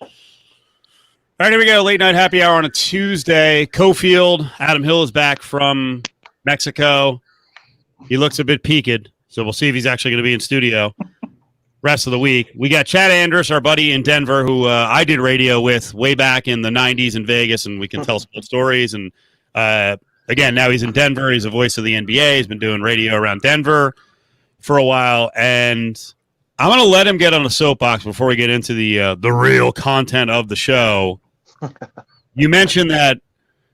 All right, here we go. Late night happy hour on a Tuesday. Cofield, Adam Hill is back from Mexico. He looks a bit peaked, so we'll see if he's actually going to be in studio rest of the week. We got Chad Andrus, our buddy in Denver, who I did radio with way back in the 90s in Vegas, and we can tell some stories. And again, now he's in Denver. He's a voice of the NBA. He's been doing radio around Denver for a while, and I'm going to let him get on a soapbox before we get into the real content of the show. You mentioned that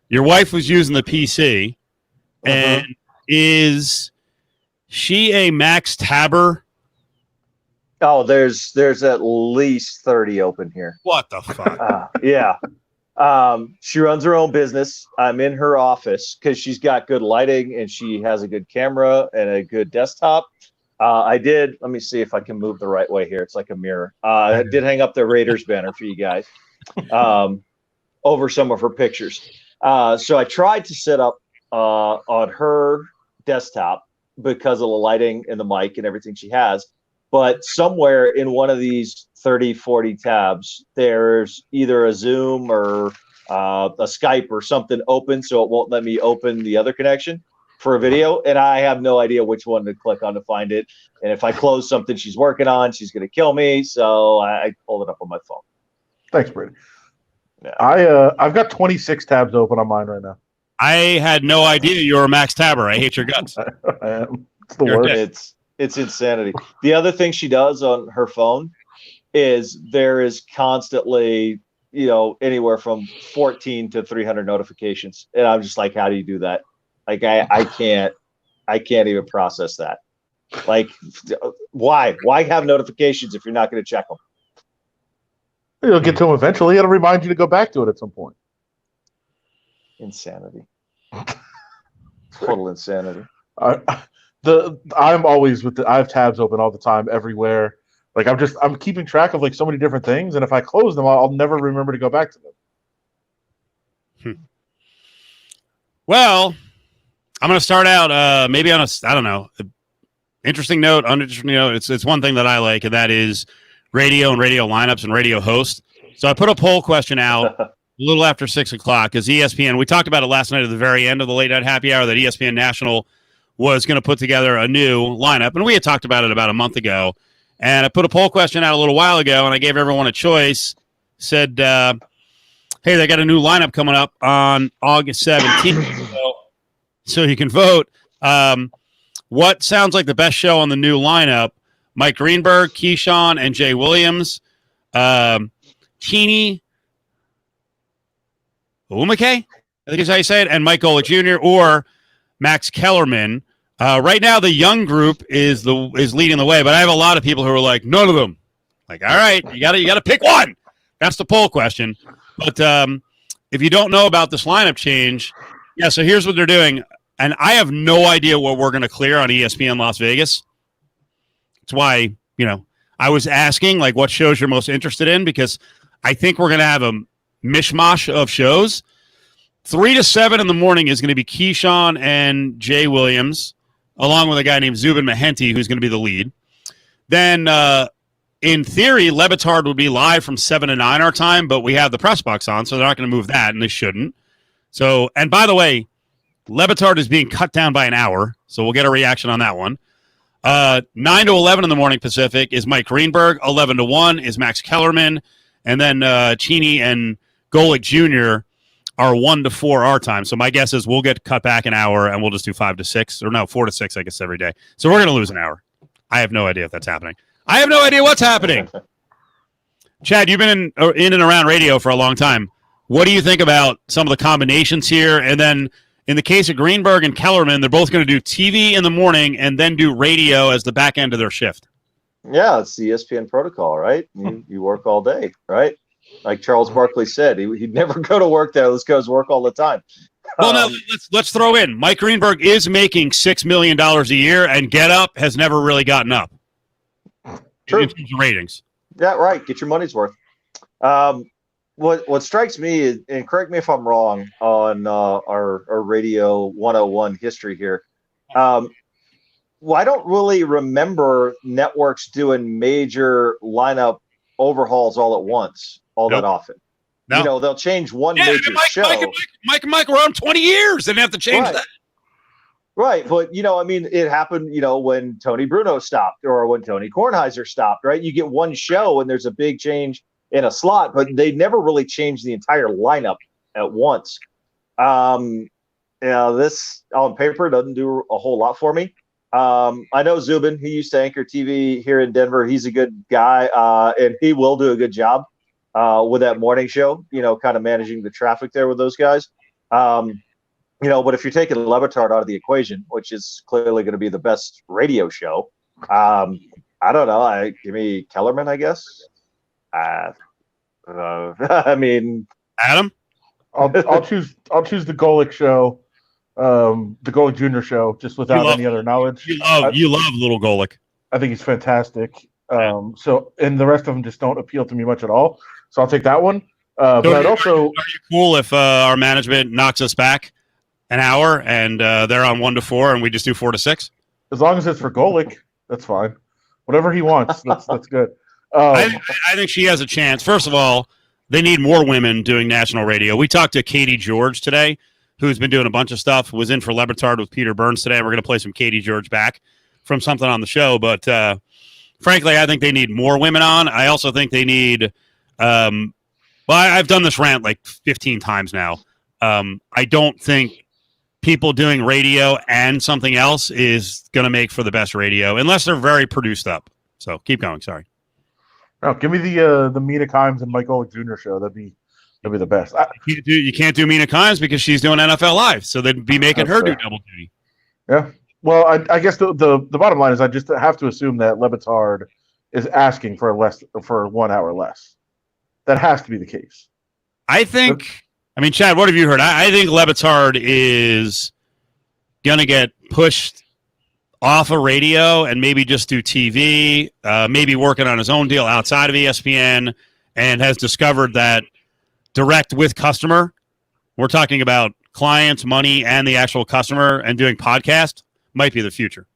your wife was using the PC, and is she a Max Tabber? Oh, there's at least 30 open here. What the fuck? Yeah. She runs her own business. I'm in her office because she's got good lighting and she has a good camera and a good desktop. Let me see if I can move the right way here. It's like a mirror. I did hang up the Raiders banner for you guys over some of her pictures. So I tried to set up on her desktop because of the lighting and the mic and everything she has. But somewhere in one of these 30, 40 tabs, there's either a Zoom or a Skype or something open, so it won't let me open the other connection for a video. And I have no idea which one to click on to find it. And if I close something she's working on, she's going to kill me. So I pulled it up on my phone. Thanks, Brady. Yeah. I've got 26 tabs open on mine right now. I had no idea you were a Max Tabber. I hate your guts. I am. It's the worst. It's insanity. The other thing she does on her phone is there is constantly, anywhere from 14 to 300 notifications. And I'm just like, how do you do that? Like, I can't even process that. Like, why have notifications if you're not going to check them? You'll get to them eventually. It'll remind you to go back to it at some point. Insanity. Total insanity. I'm always I have tabs open all the time, everywhere. Like I'm keeping track of like so many different things, and if I close them, I'll never remember to go back to them. Well, I'm going to start out maybe on interesting note, uninteresting note. It's one thing that I like, and that is radio and radio lineups and radio hosts. So I put a poll question out a little after 6 o'clock because ESPN. We talked about it last night at the very end of the late night happy hour that ESPN National was going to put together a new lineup, and we had talked about it about a month ago. And I put a poll question out a little while ago, and I gave everyone a choice. Said, "Hey, they got a new lineup coming up on August 17th, so you can vote. What sounds like the best show on the new lineup? Mike Greenberg, Keyshawn, and Jay Williams, Keeney, Umake, I think is how you say it, and Mike Golick Jr. or Max Kellerman." Right now, the young group is leading the way, but I have a lot of people who are like, none of them. Like, all right, you got to pick one. That's the poll question. But if you don't know about this lineup change, so here's what they're doing, and I have no idea what we're going to clear on ESPN Las Vegas. That's why I was asking like what shows you're most interested in because I think we're going to have a mishmash of shows. 3 to 7 in the morning is going to be Keyshawn and Jay Williams, along with a guy named Zubin Mehenti, who's going to be the lead. Then, in theory, Lebitard would be live from 7 to 9 our time, but we have the press box on, so they're not going to move that, and they shouldn't. So, and by the way, Lebitard is being cut down by an hour, so we'll get a reaction on that one. 9 to 11 in the morning Pacific is Mike Greenberg. 11 to 1 is Max Kellerman. And then Cheney and Golick Jr. are 1 to 4 our time. So my guess is we'll get cut back an hour and we'll just do 5 to 6 or no, 4 to 6, I guess, every day. So we're going to lose an hour. I have no idea if that's happening. I have no idea what's happening. Chad, you've been in and around radio for a long time. What do you think about some of the combinations here? And then in the case of Greenberg and Kellerman, they're both going to do TV in the morning and then do radio as the back end of their shift. Yeah, it's the ESPN protocol, right? You work all day, right? Like Charles Barkley said, he'd never go to work there. Those guys work all the time. Well, now let's throw in Mike Greenberg is making $6 million a year, and Get Up has never really gotten up. True. In terms of ratings. Yeah, right. Get your money's worth. What strikes me is, and correct me if I'm wrong on our Radio 101 history here. I don't really remember networks doing major lineup overhauls all at once all Nope. that often. No. You know, they'll change one major show. Mike and Mike were on 20 years. They didn't have to change Right. that. Right. But, you know, I mean, it happened, you know, when Tony Bruno stopped or when Tony Kornheiser stopped, right? You get one show and there's a big change in a slot, but they never really changed the entire lineup at once. Yeah, this on paper doesn't do a whole lot for me. I know Zubin, he used to anchor TV here in Denver. He's a good guy, and he will do a good job with that morning show, you know, kind of managing the traffic there with those guys. You know, but if you're taking Levitard out of the equation, which is clearly going to be the best radio show, I don't know. Give me Kellerman, I guess. I mean, Adam? I'll choose the Golick show, the Golick Jr. show, just without any other knowledge. You love Little Golick. I think he's fantastic. So, and the rest of them just don't appeal to me much at all. So I'll take that one. But I'd also. Are you cool if our management knocks us back an hour and they're on 1 to 4 and we just do 4 to 6? As long as it's for Golick, that's fine. Whatever he wants, that's good. I think she has a chance. First of all, they need more women doing national radio. We talked to Katie George today, who's been doing a bunch of stuff, was in for Levitard with Peter Burns today. We're going to play some Katie George back from something on the show. But frankly, I think they need more women on. I also think they need I've done this rant like 15 times now. I don't think people doing radio and something else is going to make for the best radio unless they're very produced up. So keep going. Sorry. No, give me the Mina Kimes and Mike Golick Jr. show. That'd be the best. You can't do Mina Kimes because she's doing NFL Live, so they'd be making her do double duty. Yeah. Well, I guess the bottom line is I just have to assume that Levitard is asking for 1 hour less. That has to be the case. I think. I mean, Chad, what have you heard? I think Levitard is going to get pushed off of radio and maybe just do TV, maybe working on his own deal outside of ESPN, and has discovered that direct with customer, we're talking about clients, money, and the actual customer, and doing podcast might be the future.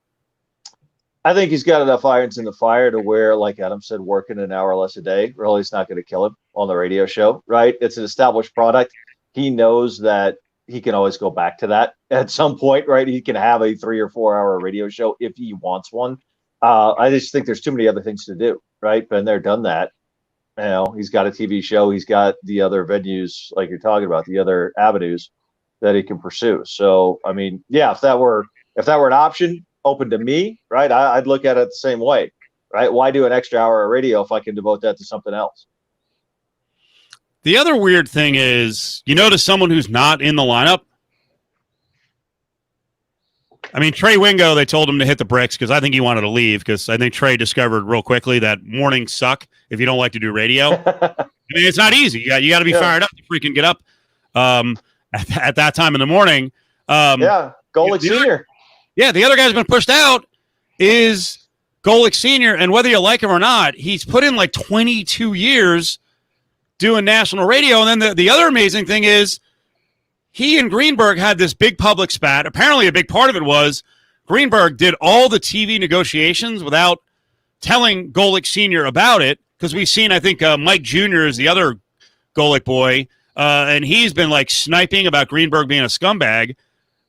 I think he's got enough irons in the fire to where, like Adam said, working an hour less a day really is not going to kill him on the radio show, right? It's an established product. He knows that he can always go back to that at some point, right? He can have a 3 or 4 hour radio show if he wants one. I just think there's too many other things to do, right? Been there, done that. You know, he's got a TV show. He's got the other venues, like you're talking about, the other avenues that he can pursue. So, I mean, yeah, if that were an option open to me, right, I'd look at it the same way, right? Why do an extra hour of radio if I can devote that to something else? The other weird thing is, you notice someone who's not in the lineup. I mean, Trey Wingo, they told him to hit the bricks because I think he wanted to leave because I think Trey discovered real quickly that mornings suck if you don't like to do radio. I mean, it's not easy. You got to be fired up to freaking get up at that time in the morning. Golick Sr. Yeah, the other guy's been pushed out is Golick Sr., and whether you like him or not, he's put in like 22 years doing national radio. And then the other amazing thing is he and Greenberg had this big public spat. Apparently a big part of it was Greenberg did all the TV negotiations without telling Golick Sr. about it, because we've seen, I think, Mike Jr. is the other Golick boy, and he's been like sniping about Greenberg being a scumbag.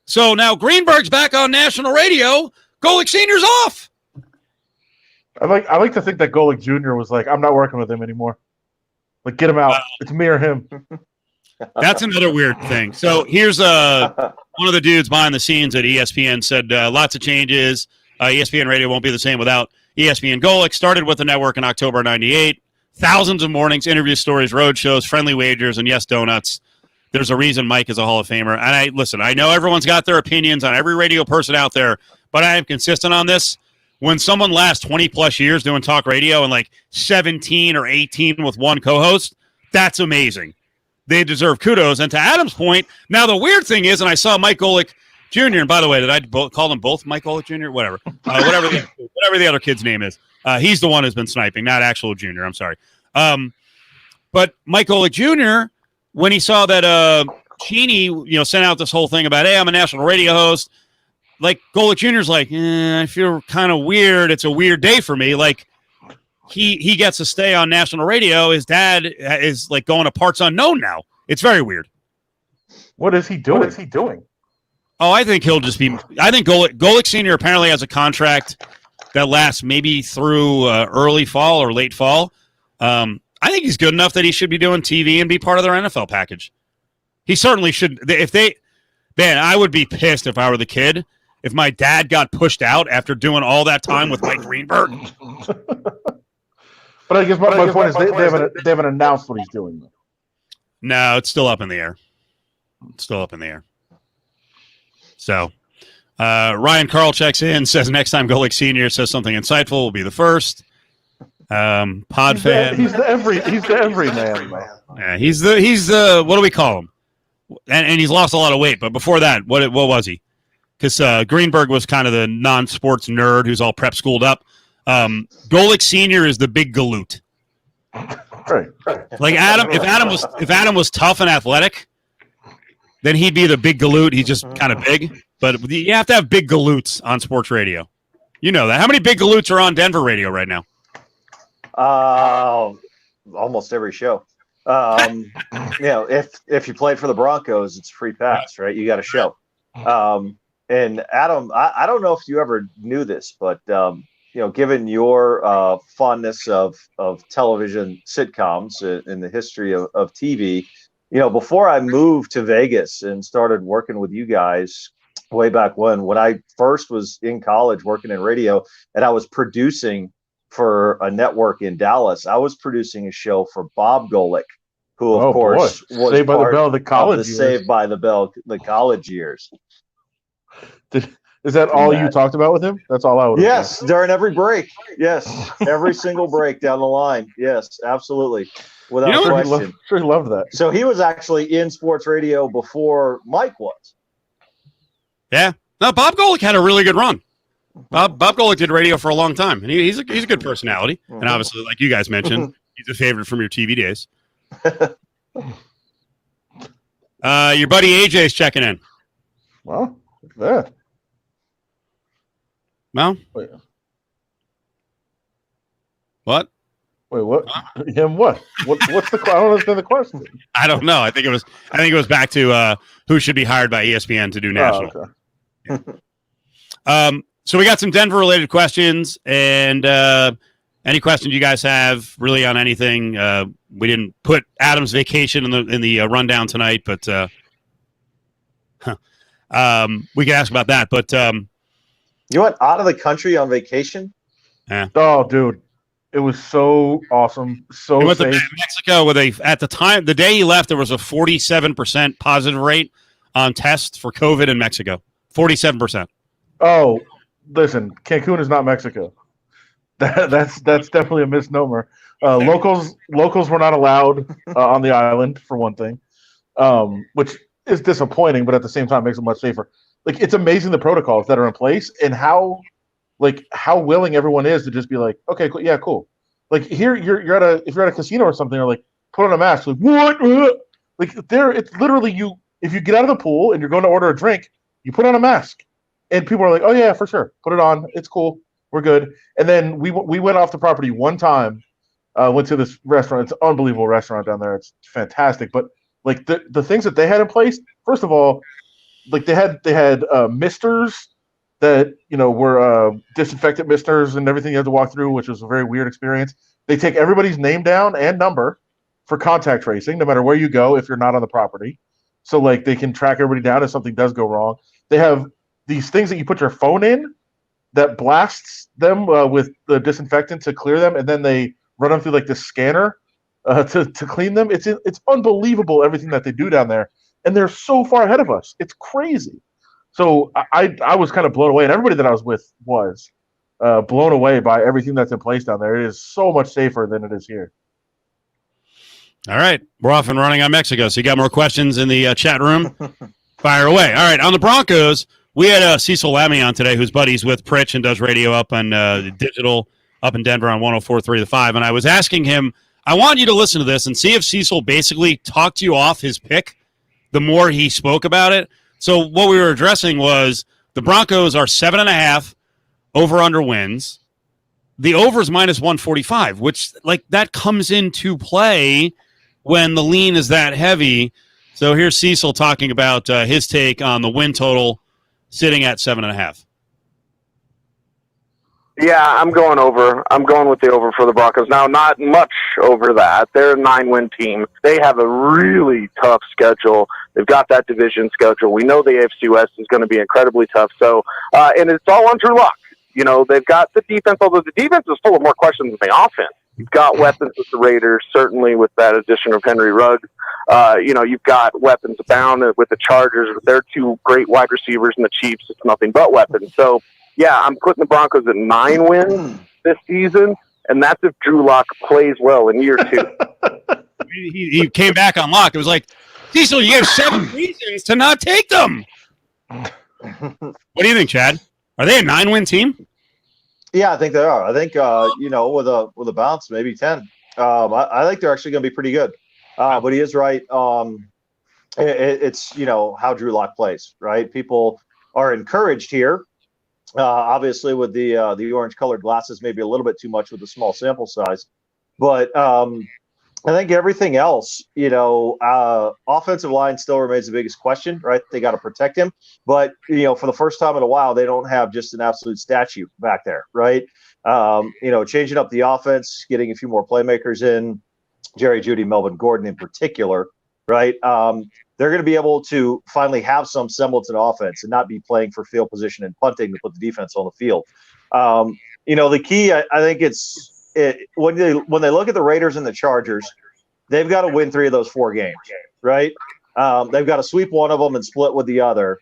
So now Greenberg's back on national radio. Golick Sr.'s off. I like to think that Golick Jr. was like, I'm not working with him anymore. Like, get him out. It's me or him. That's another weird thing. So here's one of the dudes behind the scenes at ESPN said lots of changes. ESPN radio won't be the same without ESPN. Golick started with the network in October 98. Thousands of mornings, interview stories, road shows, friendly wagers, and yes, donuts. There's a reason Mike is a Hall of Famer. And I know everyone's got their opinions on every radio person out there, but I am consistent on this. When someone lasts 20 plus years doing talk radio and like 17 or 18 with one co-host, that's amazing. They deserve kudos. And to Adam's point, now the weird thing is, and I saw Mike Golick Jr., and by the way, did I call them both Mike Golick Jr.? Whatever. Whatever the other kid's name is. He's the one who's been sniping, not actual Junior. I'm sorry. But Mike Golick Jr., when he saw that Cheney, sent out this whole thing about, hey, I'm a national radio host, like Golick Jr.'s like, I feel kind of weird. It's a weird day for me. Like, he gets to stay on national radio. His dad is like going to parts unknown now. It's very weird. What is he doing? Oh, I think he'll just be. I think Golick Senior apparently has a contract that lasts maybe through early fall or late fall. I think he's good enough that he should be doing TV and be part of their NFL package. He certainly should. Man, I would be pissed if I were the kid if my dad got pushed out after doing all that time with Mike Greenberg. But I guess my point is they haven't announced what he's doing. Though. No, it's still up in the air. So, Ryan Carl checks in, says next time Golick Senior says something insightful, will be the first. Pod fan. He's the everyman, man. Yeah, he's the what do we call him? And he's lost a lot of weight, but before that, what was he? Because Greenberg was kind of the non-sports nerd who's all prep schooled up. Golick Senior is the big galoot. Right. Like if Adam was tough and athletic, then he'd be the big galoot. He's just kind of big, but you have to have big galoots on sports radio. You know that. How many big galoots are on Denver radio right now? Almost every show. If you played for the Broncos, it's free pass, right? You got a show. And Adam, I don't know if you ever knew this, but given your fondness of television sitcoms in the history of TV, before I moved to Vegas and started working with you guys way back when I first was in college working in radio and I was producing for a network in Dallas, I was producing a show for Bob Golick, who of course was Saved by the Bell, the college of the years. Saved by the Bell, the college years. Is that all you talked about with him? That's all I would. Yes, during every break. Yes, every single break down the line. Yes, absolutely, without question. He loved that. So he was actually in sports radio before Mike was. Yeah. No, Bob Golick had a really good run. Bob Golick did radio for a long time, and he's a good personality. And obviously, like you guys mentioned, he's a favorite from your TV days. Your buddy AJ is checking in. Well, look at that. Well, wait. What? Wait, what? Him? What? What's the? I don't understand the question. I don't know. I think it was back to who should be hired by ESPN to do national. Oh, okay. So we got some Denver related questions, and any questions you guys have really on anything. We didn't put Adam's vacation in the rundown tonight, but we can ask about that. But you went out of the country on vacation? Yeah. Oh, dude, it was so awesome. So he went safe. to Mexico with at the time, the day he left, there was a 47% positive rate on tests for COVID in Mexico. 47%. Oh, listen, Cancun is not Mexico. That's definitely a misnomer. Locals were not allowed on the island for one thing, which is disappointing, but at the same time makes it much safer. Like, it's amazing the protocols that are in place and how willing everyone is to just be like, okay, cool, yeah, cool. Like here, if you're at a casino or something, they're like, put on a mask. Like, what? Like it's literally you. If you get out of the pool and you're going to order a drink, you put on a mask, and people are like, oh yeah, for sure, put it on. It's cool, we're good. And then we went off the property one time, went to this restaurant. It's an unbelievable restaurant down there. It's fantastic. But like the things that they had in place, first of all, like they had misters that were disinfectant misters and everything you had to walk through, which was a very weird experience. They take everybody's name down and number for contact tracing, no matter where you go if you're not on the property. So like they can track everybody down if something does go wrong. They have these things that you put your phone in that blasts them with the disinfectant to clear them, and then they run them through like this scanner to clean them. It's unbelievable everything that they do down there, and they're so far ahead of us. It's crazy. So I was kind of blown away, and everybody that I was with was blown away by everything that's in place down there. It is so much safer than it is here. All right. We're off and running on Mexico. So you got more questions in the chat room? Fire away. All right. On the Broncos, we had Cecil Lammy on today, who's buddies with Pritch and does radio up on digital up in Denver on 104.3 The 5. And I was asking him, I want you to listen to this and see if Cecil basically talked you off his pick the more he spoke about it. So what we were addressing was the Broncos are 7.5 over-under wins. the over is minus 145, which like that comes into play when the lean is that heavy. So here's Cecil talking about his take on the win total sitting at 7.5. Yeah, I'm going over. I'm going with the over for the Broncos. Now, not much over that. They're a 9-win team. They have a really tough schedule. They've got that division schedule. We know the AFC West is going to be incredibly tough. So, and it's all on Drew Lock. You know, they've got the defense, although the defense is full of more questions than the offense. You've got weapons with the Raiders, certainly with that addition of Henry Ruggs. You know, you've got weapons abound with the Chargers. With their two great wide receivers and the Chiefs, it's nothing but weapons. So, yeah, I'm putting the Broncos at 9 wins this season, and that's if Drew Lock plays well in year 2. He came back on Lock. It was like, Cecil, you have 7 reasons to not take them. What do you think, Chad? Are they a 9-win team? Yeah, I think they are. I think you know, with a bounce, maybe 10. I think they're actually going to be pretty good. But he is right. It's you know how Drew Lock plays, right? People are encouraged here. Obviously, with the orange-colored glasses, maybe a little bit too much with the small sample size. But I think everything else, you know, offensive line still remains the biggest question, right? They got to protect him. But, you know, for the first time in a while, they don't have just an absolute statue back there, right? You know, changing up the offense, getting a few more playmakers in, Jerry Jeudy, Melvin Gordon in particular, right? They're going to be able to finally have some semblance of offense and not be playing for field position and punting to put the defense on the field. You know, the key, I think when they look at the Raiders and the Chargers, they've got to win 3 of those 4 games, right? They've got to sweep one of them and split with the other.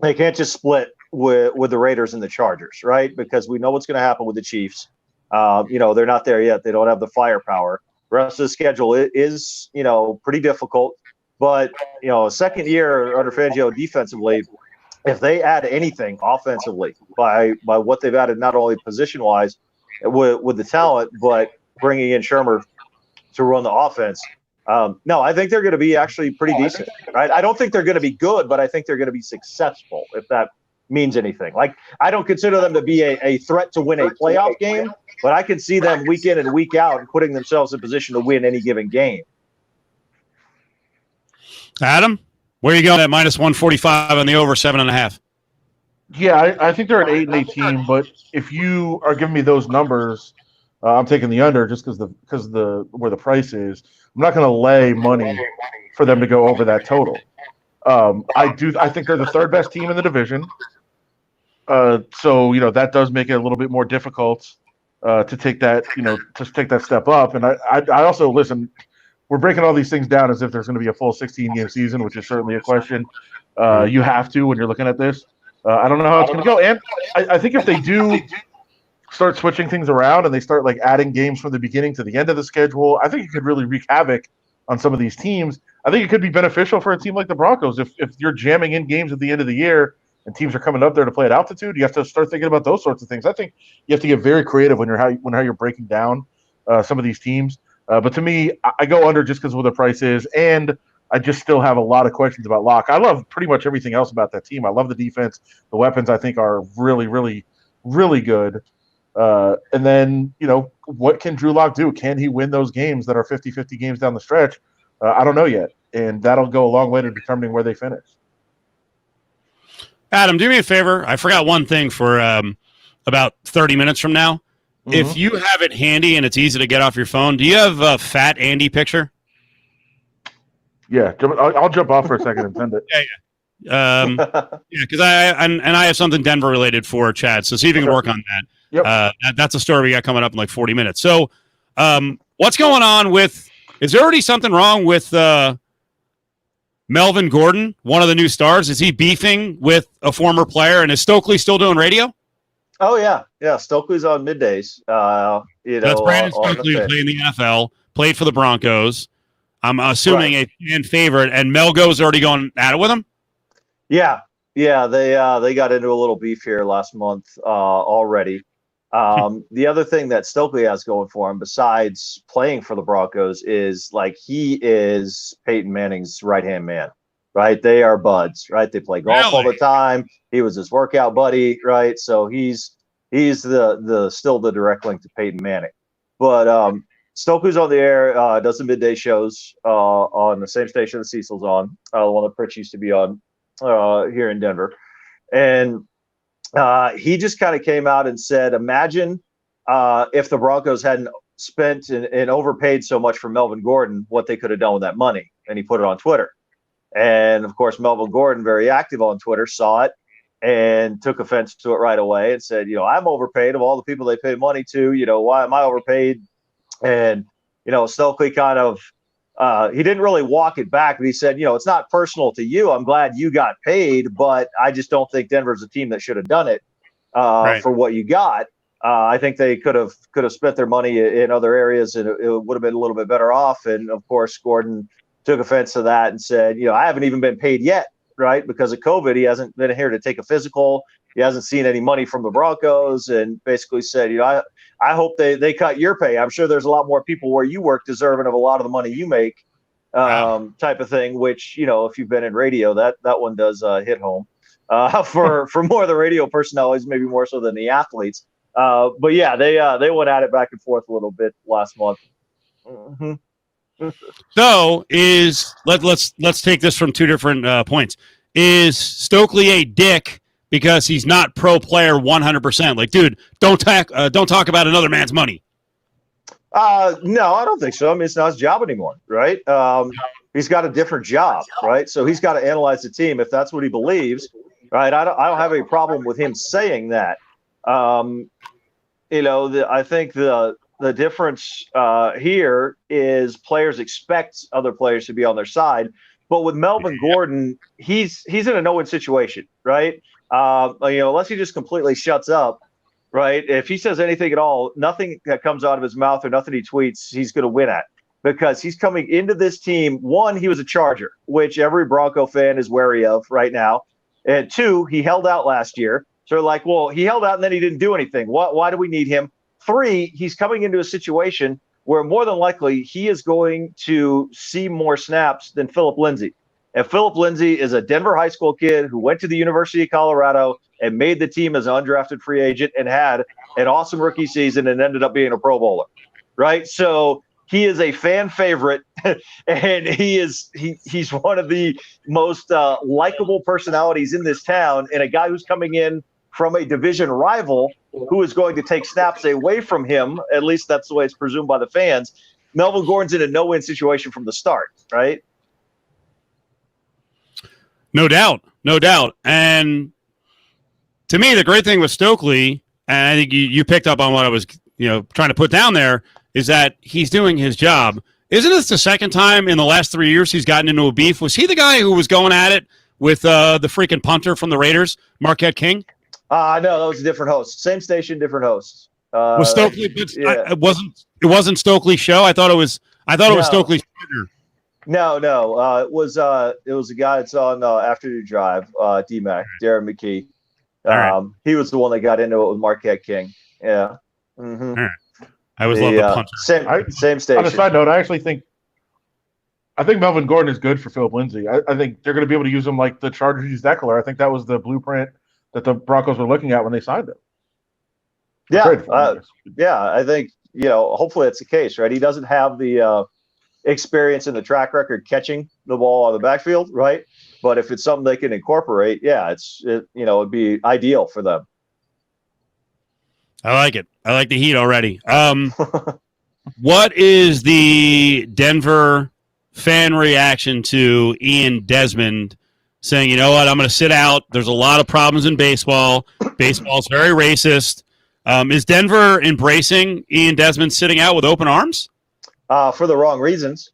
They can't just split with the Raiders and the Chargers, right? Because we know what's going to happen with the Chiefs. You know, they're not there yet. They don't have the firepower. The rest of the schedule is, you know, pretty difficult. But, you know, a second year under Fangio defensively, if they add anything offensively by what they've added, not only position-wise with the talent, but bringing in Shermer to run the offense, no, I think they're going to be actually pretty decent, right? I don't think they're going to be good, but I think they're going to be successful, if that means anything. Like, I don't consider them to be a threat to win a playoff game, but I can see them week in and week out and putting themselves in position to win any given game. Adam, where are you going at minus 145 on the over 7.5? Yeah, I think they're an 8-8 team, but if you are giving me those numbers, I'm taking the under just because where the price is. I'm not going to lay money for them to go over that total. I think they're the 3rd best team in the division. So you know that does make it a little bit more difficult to take that step up. And I also listen. We're breaking all these things down as if there's going to be a full 16-game season, which is certainly a question. You have to when you're looking at this. I don't know how it's going to go. And I think if they do start switching things around and they start like adding games from the beginning to the end of the schedule, I think it could really wreak havoc on some of these teams. I think it could be beneficial for a team like the Broncos if you're jamming in games at the end of the year and teams are coming up there to play at altitude. You have to start thinking about those sorts of things. I think you have to get very creative when you're breaking down some of these teams. But to me, I go under just because of what the price is, and I just still have a lot of questions about Locke. I love pretty much everything else about that team. I love the defense. The weapons, I think, are really, really, really good. And then, you know, what can Drew Lock do? Can he win those games that are 50-50 games down the stretch? I don't know yet, and that'll go a long way to determining where they finish. Adam, do me a favor. I forgot one thing for about 30 minutes from now. Mm-hmm. If you have it handy and it's easy to get off your phone, do you have a fat Andy picture? Yeah, I'll jump off for a second and send it. Yeah, because I have something Denver related for Chad. So see if you can work on that. Yep. That's a story we got coming up in like 40 minutes. So, what's going on with? Is there already something wrong with Melvin Gordon, one of the new stars? Is he beefing with a former player? And is Stokely still doing radio? Oh yeah. Stokely's on middays. That's Brandon Stokely, who played in the NFL, played for the Broncos. I'm assuming a fan favorite, and Melgo's already going at it with him. Yeah. They got into a little beef here last month already. The other thing that Stokely has going for him, besides playing for the Broncos, is like he is Peyton Manning's right-hand man, right? They are buds, right? They play golf all the time. He was his workout buddy, right? So he's He's the still the direct link to Peyton Manning. But Stokely's on the air, does some midday shows on the same station that Cecil's on, the one that Pritch used to be on here in Denver. And he just kind of came out and said, imagine if the Broncos hadn't spent and overpaid so much for Melvin Gordon, what they could have done with that money. And he put it on Twitter. And, of course, Melvin Gordon, very active on Twitter, saw it and took offense to it right away and said, I'm overpaid of all the people they pay money to. Why am I overpaid? And, Stokely kind of he didn't really walk it back, but he said, it's not personal to you. I'm glad you got paid, but I just don't think Denver's a team that should have done it for what you got. I think they could have spent their money in other areas, and it would have been a little bit better off. And, of course, Gordon took offense to that and said, I haven't even been paid yet, right? Because of COVID, he hasn't been here to take a physical. He hasn't seen any money from the Broncos, and basically said, I hope they cut your pay. I'm sure there's a lot more people where you work deserving of a lot of the money you make, type of thing, which, if you've been in radio, that one does hit home for more of the radio personalities, maybe more so than the athletes. But yeah, they went at it back and forth a little bit last month. Mm-hmm. So let's take this from two different points. Is Stokely a dick because he's not pro player 100%? Like, dude, don't talk about another man's money. No, I don't think so. I mean, it's not his job anymore, right? He's got a different job, right? So he's got to analyze the team if that's what he believes, right? I don't have a problem with him saying that. I think the difference here is players expect other players to be on their side. But with Melvin Gordon, he's in a no-win situation, right? Unless he just completely shuts up, right? If he says anything at all, nothing that comes out of his mouth or nothing he tweets, he's going to win at. Because he's coming into this team. One, he was a Charger, which every Bronco fan is wary of right now. And two, he held out last year. So like, well, he held out and then he didn't do anything. Why do we need him? Three, he's coming into a situation where more than likely he is going to see more snaps than Philip Lindsay. And Philip Lindsay is a Denver high school kid who went to the University of Colorado and made the team as an undrafted free agent and had an awesome rookie season and ended up being a Pro Bowler, right? So he is a fan favorite, and he's one of the most likable personalities in this town, and a guy who's coming in from a division rival who is going to take snaps away from him. At least that's the way it's presumed by the fans. Melvin Gordon's in a no-win situation from the start, right? No doubt. And to me, the great thing with Stokely, and I think you picked up on what I was trying to put down there, is that he's doing his job. Isn't this the second time in the last 3 years he's gotten into a beef? Was he the guy who was going at it with the freaking punter from the Raiders, Marquette King? No, that was a different host. Same station, different hosts. Was Stokely? It wasn't Stokely's show. I thought it was Stokely's partner. No. It was a guy that's on Afternoon Drive, DMAC, Darren McKee. Right. He was the one that got into it with Marquette King. Yeah. Mm-hmm. Right. I always love the punter. Same station. On a side note, I think Melvin Gordon is good for Philip Lindsay. I think they're going to be able to use him like the Chargers used Eckler. I think that was the blueprint that the Broncos were looking at when they signed him. Yeah, I think hopefully that's the case, right? He doesn't have the experience in the track record catching the ball on the backfield, right? But if it's something they can incorporate, it'd be ideal for them. I like it. I like the heat already. What is the Denver fan reaction to Ian Desmond saying, you know what, I'm going to sit out. There's a lot of problems in baseball. Baseball's very racist. Is Denver embracing Ian Desmond sitting out with open arms? For the wrong reasons.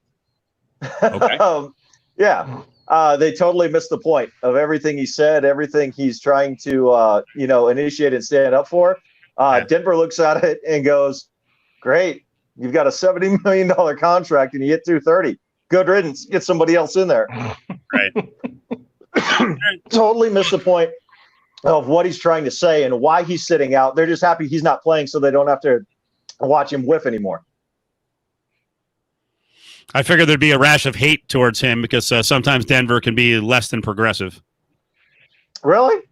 Okay. They totally missed the point of everything he said, everything he's trying to, initiate and stand up for. Denver looks at it and goes, great. You've got a $70 million contract and you hit 230. Good riddance. Get somebody else in there. Right. Totally missed the point of what he's trying to say and why he's sitting out. They're just happy he's not playing so they don't have to watch him whiff anymore. I figured there'd be a rash of hate towards him because sometimes Denver can be less than progressive. Really?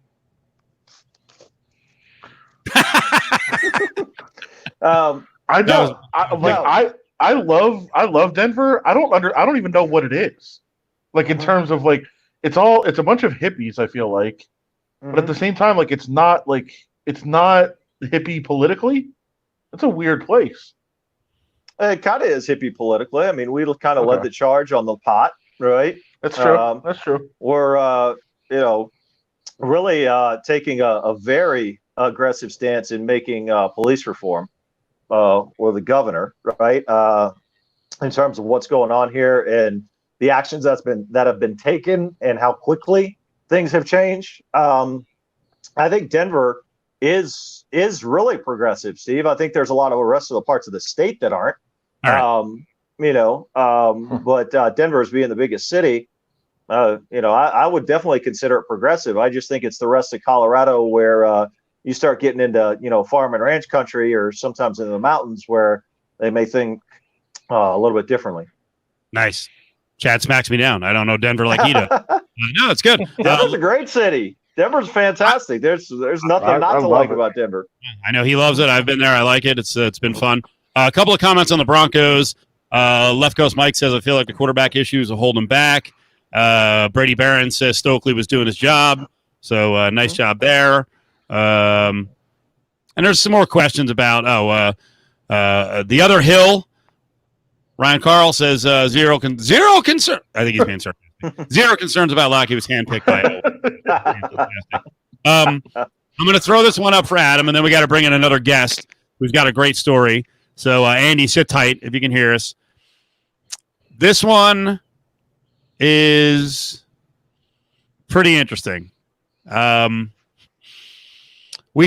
I don't. I love Denver. I don't even know what it is. Like in terms of like, it's a bunch of hippies. I feel like, but at the same time, like it's not hippie politically. It's a weird place. It kind of is hippie politically. I mean, we kind of led the charge on the pot, right? That's true. That's true. We're really taking a very aggressive stance in making police reform, or the governor, right? In terms of what's going on here and the actions that have been taken and how quickly things have changed. I think Denver is really progressive, Steve. I think there's a lot of the rest of the parts of the state that aren't. Right. But Denver is being the biggest city. I would definitely consider it progressive. I just think it's the rest of Colorado where you start getting into, farm and ranch country, or sometimes in the mountains where they may think a little bit differently. Nice. Chad smacks me down. I don't know Denver like he does. No, it's good. Denver's a great city. Denver's fantastic. There's nothing not to like about Denver. I know he loves it. I've been there. I like it. It's been fun. A couple of comments on the Broncos. Left Coast Mike says, I feel like the quarterback issues will hold him back. Brady Barron says Stokely was doing his job. So nice job there. And there's some more questions about the other hill. Ryan Carl says zero concern. I think he's being sarcastic. Zero concerns about Locke. He was handpicked by. I'm going to throw this one up for Adam, and then we got to bring in another guest who's got a great story. So Andy, sit tight if you can hear us. This one is pretty interesting. We've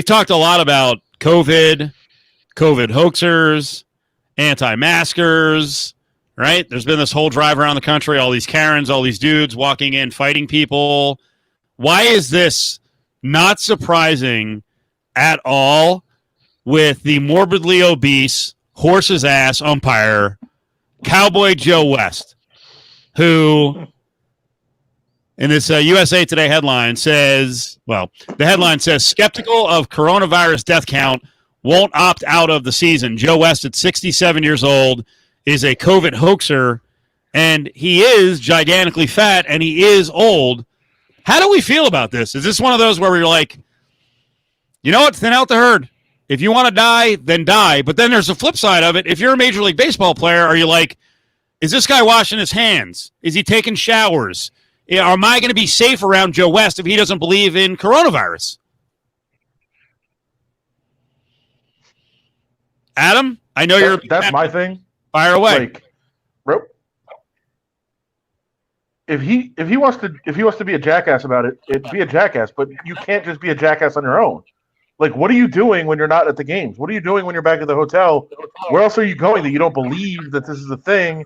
talked a lot about COVID hoaxers, anti-maskers, right? There's been this whole drive around the country, all these Karens, all these dudes walking in, fighting people. Why is this not surprising at all with the morbidly obese, horse's ass umpire, Cowboy Joe West, who in this USA Today headline says, the headline says, skeptical of coronavirus death count, won't opt out of the season. Joe West, at 67 years old, is a COVID hoaxer, and he is gigantically fat, and he is old. How do we feel about this? Is this one of those where we're like, you know what, thin out the herd. If you want to die, then die. But then there's the flip side of it. If you're a Major League Baseball player, are you like, is this guy washing his hands? Is he taking showers? Am I going to be safe around Joe West if he doesn't believe in coronavirus? Adam, I know that's my thing. Fire away. Like, if he wants to be a jackass about it, be a jackass. But you can't just be a jackass on your own. Like, what are you doing when you're not at the games? What are you doing when you're back at the hotel? Where else are you going that you don't believe that this is a thing?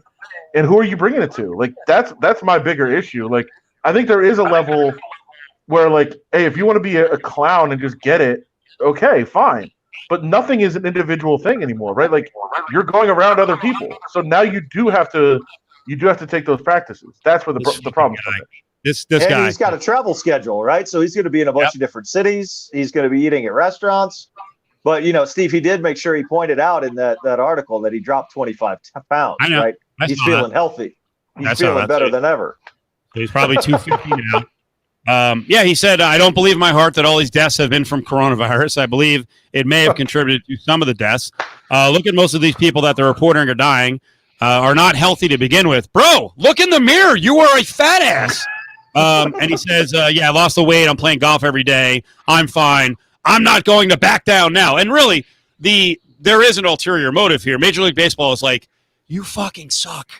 And who are you bringing it to? Like, that's my bigger issue. Like, I think there is a level where, like, hey, if you want to be a clown and just get it, okay, fine. But nothing is an individual thing anymore, right? Like, you're going around other people, so now you do have to take those practices. That's where the problem comes in. This and guy, he's got a travel schedule, right? So he's going to be in a bunch of different cities. He's going to be eating at restaurants. But, Steve, he did make sure he pointed out in that article that he dropped 25 pounds, right? He's feeling healthy. He's feeling better than ever. He's probably 250 now. He said, I don't believe in my heart that all these deaths have been from coronavirus. I believe it may have contributed to some of the deaths. Look at most of these people that they're reporting are dying are not healthy to begin with. Bro, look in the mirror. You are a fat ass. And he says, I lost the weight. I'm playing golf every day. I'm fine. I'm not going to back down now. And really, there is an ulterior motive here. Major League Baseball is like, you fucking suck.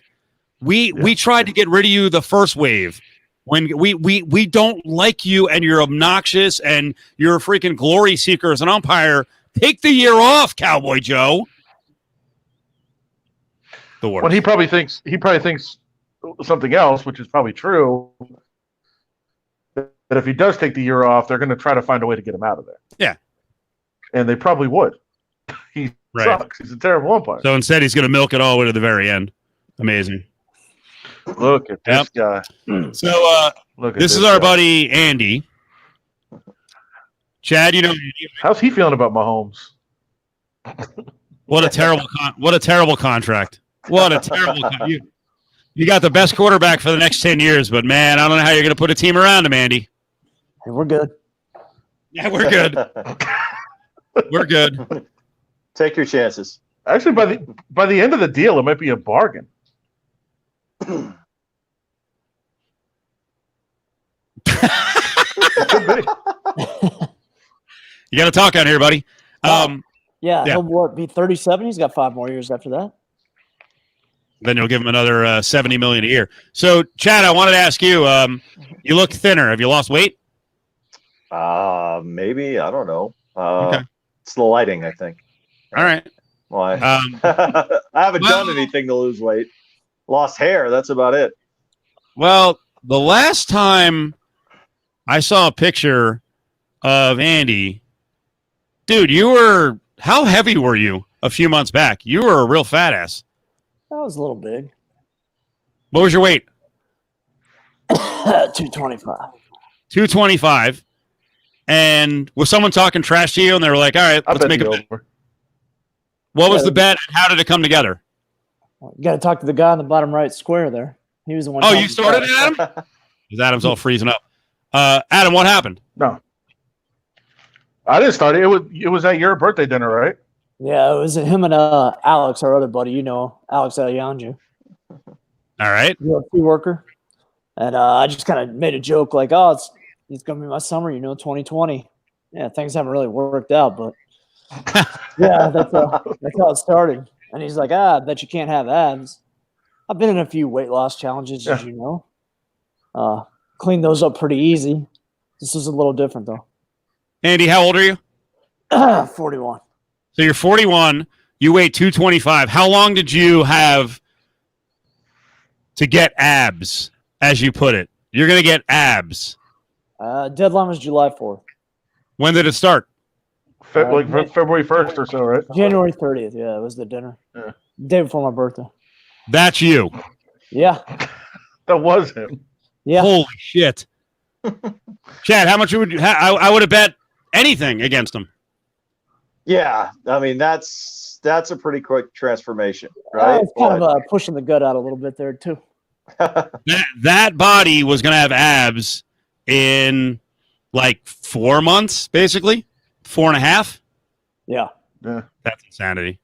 We tried to get rid of you the first wave. When we don't like you and you're obnoxious and you're a freaking glory seeker as an umpire, take the year off, Cowboy Joe. The worst. When he probably thinks something else, which is probably true. That if he does take the year off, they're going to try to find a way to get him out of there. Yeah, and they probably would. He sucks. He's a terrible umpire. So instead, he's going to milk it all the way to the very end. Amazing. Look at this guy. So this is our buddy Andy. Chad, how's he feeling about Mahomes? What a terrible contract. What a terrible you got the best quarterback for the next 10 years, but man, I don't know how you're going to put a team around him, Andy. Hey, we're good. Yeah, we're good. We're good. Take your chances. Actually, by the end of the deal, it might be a bargain. You got to talk out here, buddy. Yeah, Yeah. he'll be 37. He's got 5 more years after that. Then you'll give him another $70 million a year. So, Chad, I wanted to ask you. You look thinner. Have you lost weight? Maybe, I don't know. Okay. It's the lighting, I think. All right. Why? I haven't done anything to lose weight. Lost hair. That's about it. Well, the last time I saw a picture of Andy, dude, how heavy were you a few months back? You were a real fat ass. That was a little big. What was your weight? 225. 225. And was someone talking trash to you and they were like, all right, let's make a bet. What was the bet? How did it come together? You got to talk to the guy in the bottom right square there. He was the one. Oh, you started it, Adam? Because Adam's all freezing up. Adam, what happened? No, I didn't start it. It was at your birthday dinner, right? Yeah, it was him and Alex, our other buddy. You know, Alex Alyanju. All right. UFC worker. And I just kind of made a joke like, oh, it's going to be my summer, 2020. Yeah, things haven't really worked out, but yeah, that's how it started. And he's like, I bet you can't have abs. I've been in a few weight loss challenges, as you know. Cleaned those up pretty easy. This is a little different, though. Andy, how old are you? 41. So you're 41. You weigh 225. How long did you have to get abs, as you put it? You're going to get abs. Deadline was July 4th. When did it start? February 1st or so, right? January 30th. Yeah, it was the dinner. Yeah. Day before my birthday. That's you. Yeah. That was him. Yeah. Holy shit. Chad, how much would you I would have bet anything against him. Yeah, I mean that's a pretty quick transformation, right? It's kind of pushing the gut out a little bit there too. That body was going to have abs in like 4 months, basically 4.5. Yeah. That's insanity.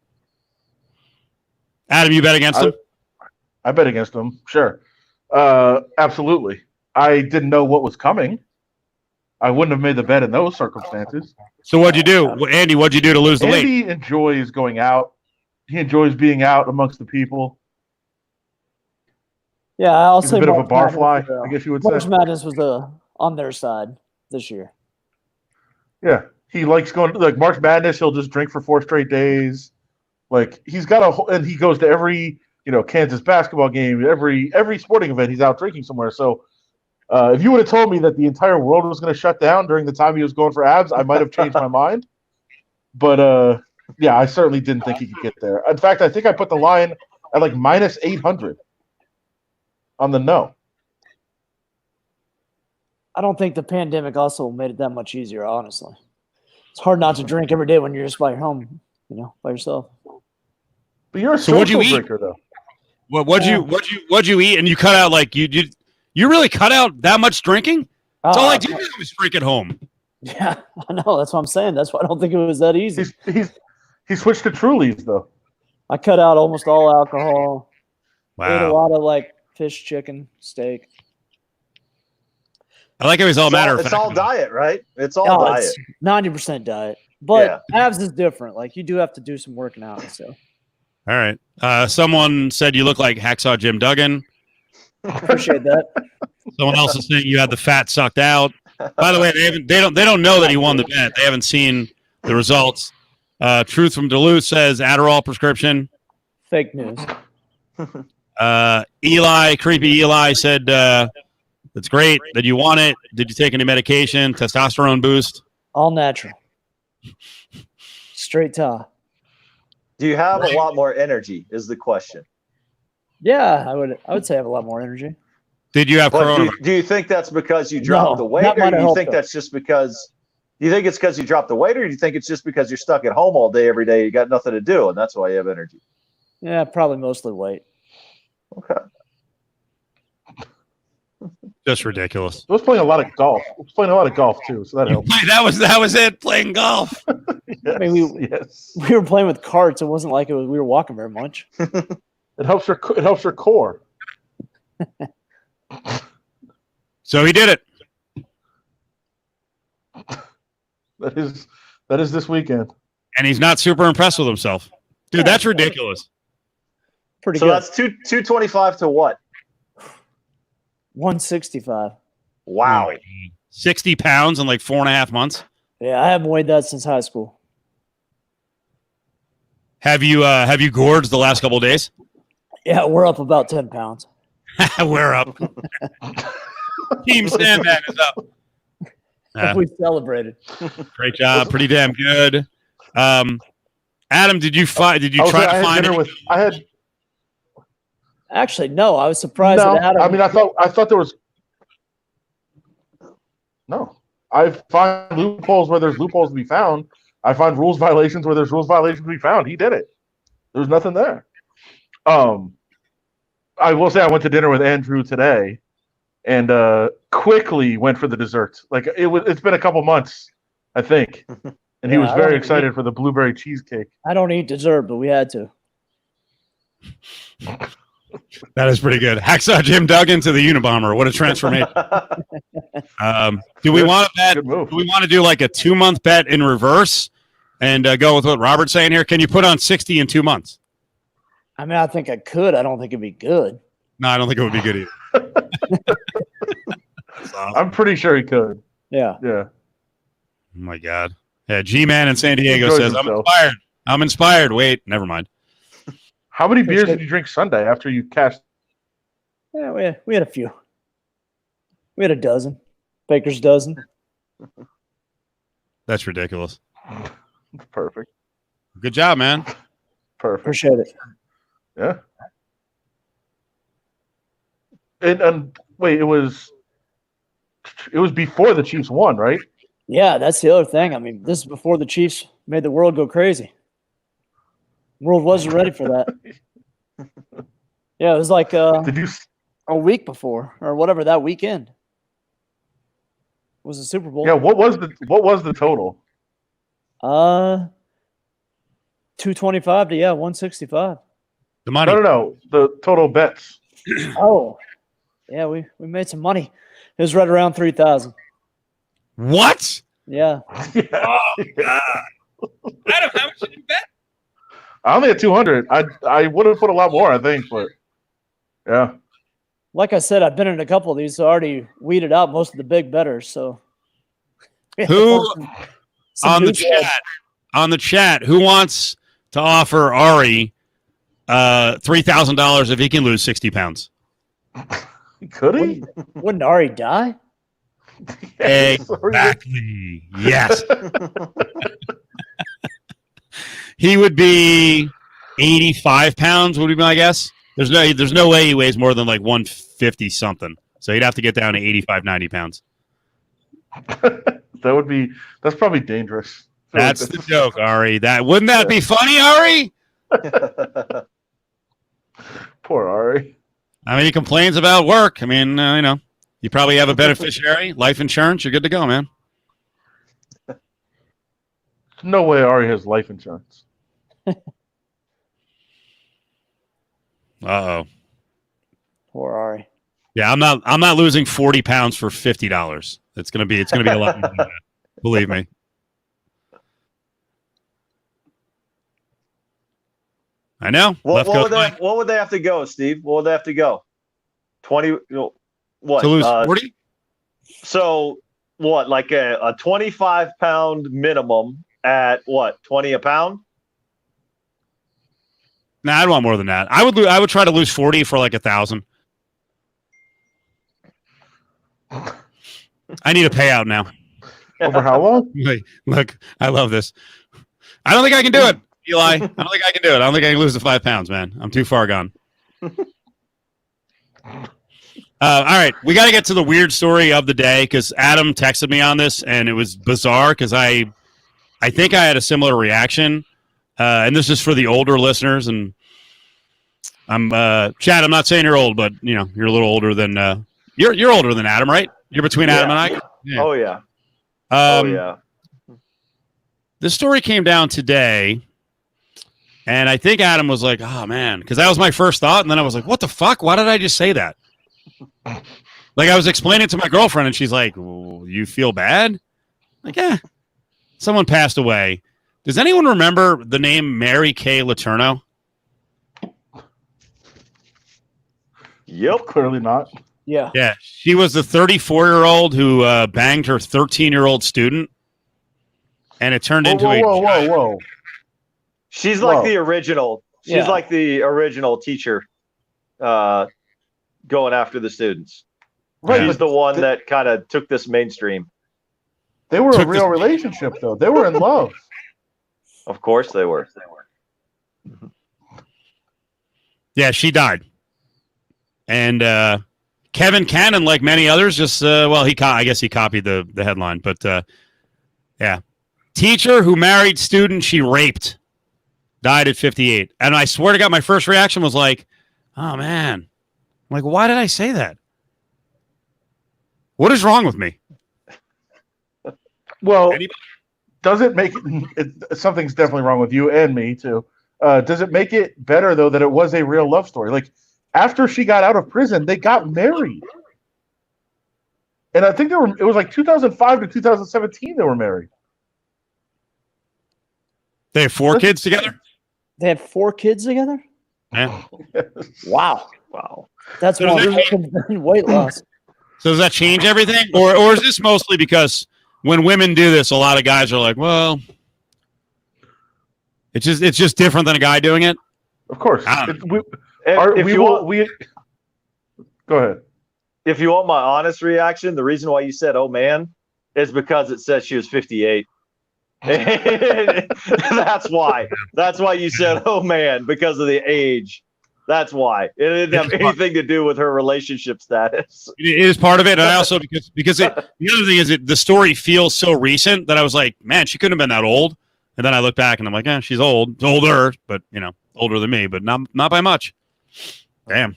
Adam, you bet against him? I bet against him. Sure. Absolutely. I didn't know what was coming. I wouldn't have made the bet in those circumstances. So what'd you do? Andy, what'd you do to lose the weight? Andy enjoys going out. He enjoys being out amongst the people. Yeah, I'll He's say a bit of a March barfly, Madness, I guess you would March say. Madness was on their side this year. Yeah. He likes going like March Madness. He'll just drink for 4 straight days. Like he's got and he goes to every, Kansas basketball game, every sporting event. He's out drinking somewhere. So if you would have told me that the entire world was going to shut down during the time he was going for abs, I might have changed my mind. But yeah, I certainly didn't think he could get there. In fact, I think I put the line at like minus 800 on the no. I don't think the pandemic also made it that much easier, honestly. It's hard not to drink every day when you're just by your home, by yourself. But you're a So what'd you social eat? drinker, though. What'd you eat? And you cut out like you really cut out that much drinking? That's all I did was drink at home. Yeah, I know. That's what I'm saying. That's why I don't think it was that easy. He switched to Trulies, though. I cut out almost all alcohol. Ate a Wow. lot of like fish, chicken, steak. I like how he's all matter of It's fact. all diet, right? It's all No, diet. it's 90% diet. But abs is different. Like you do have to do some working out. So All right. Someone said you look like Hacksaw Jim Duggan. appreciate that. Someone else is saying you had the fat sucked out. By the way, they don't know that he won the bet. They haven't seen the results. Truth from Duluth says Adderall prescription. Fake news. Creepy Eli said it's great that you want it. Did you take any medication? Testosterone boost? All natural. Straight tar. Do you have a lot more energy? Is the question. Yeah, I would say I have a lot more energy. Did you have But corona? do you think that's because you dropped No, the weight, that or might do have you helped think though. that's just because Do you think it's because you dropped the weight, or do you think it's just because you're stuck at home all day, every day, you got nothing to do, and that's why you have energy? Yeah, probably mostly weight. Okay. Just ridiculous. I was playing a lot of golf. I was playing a lot of golf too, so that helps. That was it. Playing golf. Yes, I mean, yes. We were playing with carts. It wasn't like we were walking very much. It helps your core. So he did it. That is this weekend. And he's not super impressed with himself. Dude, that's ridiculous. Pretty So good. that's 225 to what? 165. Wow. 60 pounds in like 4.5 months. Yeah, I haven't weighed that since high school. Have you gorged the last couple of days? Yeah, we're up about 10 pounds. We're up. Team Sandman is up. We celebrated. Great job. Pretty damn good. Adam, did you try to find it? I had Actually, no. I was surprised no. that Adam. I mean, I thought there was no. I find loopholes where there's loopholes to be found. I find rules violations where there's rules violations to be found. He did it. There's nothing there. I will say I went to dinner with Andrew today, and quickly went for the desserts. Like it's been a couple months, I think, and he was very excited for the blueberry cheesecake. I don't eat dessert, but we had to. That is pretty good. Hacksaw Jim Duggan to the Unabomber. What a transformation. Do we want to bet? Do we want to do like a 2-month bet in reverse and go with what Robert's saying here? Can you put on 60 in 2 months? I mean, I think I could. I don't think it'd be good. No, I don't think it would be good either. I'm pretty sure he could. Yeah. Yeah. Oh my God. Yeah, G-Man in San Diego Enjoys says, himself. I'm inspired. Wait, never mind. How many beers did you drink Sunday after you cashed? Yeah, we had a few. We had a dozen. Baker's dozen. That's ridiculous. Perfect. Good job, man. Perfect. Appreciate it. Yeah. And wait, it was before the Chiefs won, right? Yeah, that's the other thing. I mean, this is before the Chiefs made the world go crazy. The world wasn't ready for that. Yeah, it was like Did you? a week before or whatever that weekend was the Super Bowl. Yeah. What was the total? 225 to 165. The money. No. The total bets. Oh, yeah, we made some money. It was right around 3,000. What? Yeah. Yeah. Oh, God. Adam, how much did you bet? I only had 200. I would have put a lot more, I think, but yeah. Like I said, I've been in a couple of these, so I already weeded out most of the big bettors. So Who some on the news heads. chat, who wants to offer Ari $3,000 if he can lose 60 pounds? Could he? Wouldn't Ari die? Exactly. Yes. He would be 85 pounds, would be my guess. There's no way he weighs more than like 150 something. So he'd have to get down to 85, 90 pounds. That's probably dangerous. That's the joke, Ari. Wouldn't that be funny, Ari? Poor Ari. I mean, he complains about work. I mean, you probably have a beneficiary, life insurance. You're good to go, man. No way Ari has life insurance. Uh-oh. Poor Ari. Yeah, I'm not losing 40 pounds for $50. It's gonna be a lot more than that. Believe me. I know. What would they have to go, Steve? What would they have to go? 20? What? To lose 40? So what? Like a 25-pound minimum at what? 20 a pound? Nah, I'd want more than that. I would try to lose 40 for like 1,000. I need a payout now. Over how long? Look, I love this. I don't think I can do it, Eli. I don't think I can do it. I don't think I can lose the 5 pounds, man. I'm too far gone. All right, we got to get to the weird story of the day because Adam texted me on this, and it was bizarre because I think I had a similar reaction, and this is for the older listeners. And I'm Chad. I'm not saying you're old, but you're a little older than you're older than Adam, right? You're between Adam and I. Yeah. Oh yeah. This story came down today, and I think Adam was like, "Oh man," because that was my first thought, and then I was like, "What the fuck? Why did I just say that?" Like I was explaining to my girlfriend, and she's like, "You feel bad?" Like, someone passed away. Does anyone remember the name Mary Kay Letourneau? Yep, clearly not. Yeah. Yeah, she was the 34-year-old who banged her 13-year-old student, and it turned into whoa. She's like the original. She's like the original teacher going after the students. Right. She's the one that kind of took this mainstream. They were a real relationship, though. They were in love. Of course they were. Yeah, she died. And Kevin Cannon, like many others, just I guess he copied the headline, but yeah, teacher who married student she raped died at 58. And I swear to God, my first reaction was like, "Oh man," I'm like, why did I say that? What is wrong with me? Well, does it make it? Something's definitely wrong with you and me too. Does it make it better though that it was a real love story? Like, after she got out of prison, they got married. And I think it was like 2005 to 2017 they were married. They have 4 kids together? They have 4 kids together? Yeah. Wow. That's So weight loss. So does that change everything? Or is this mostly because when women do this, a lot of guys are like, well, it's just different than a guy doing it? Of course. Go ahead. If you want my honest reaction, the reason why you said "oh man" is because it said she was 58. That's why. That's why you said "oh man," because of the age. That's why. It didn't have anything to do with her relationship status. It is part of it, and I also because the other thing is the story feels so recent that I was like, man, she couldn't have been that old. And then I look back and I'm like, she's older, but older than me, but not by much. Damn.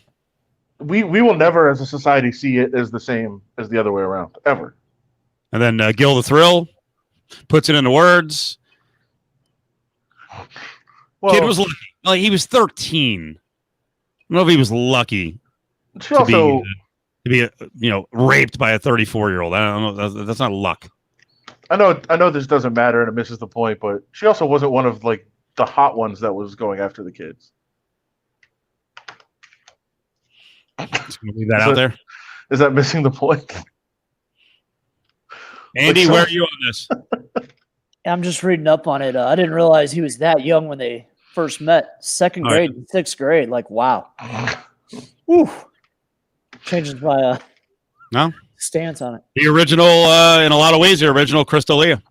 We will never, as a society, see it as the same as the other way around, ever. And then Gil the Thrill puts it into words. Well, Kid was lucky. Like, he was 13. I don't know if he was lucky to be raped by a 34-year-old. I don't know. That's not luck. I know this doesn't matter and it misses the point, but she also wasn't one of like the hot ones that was going after the kids. Just gonna leave that out there. Is that missing the point? Andy, where are you on this? I'm just reading up on it. I didn't realize he was that young when they first met. 2nd grade, and 6th grade. Like, wow. Whew. Changes my stance on it. The original, in a lot of ways, the original Chris D'Elia.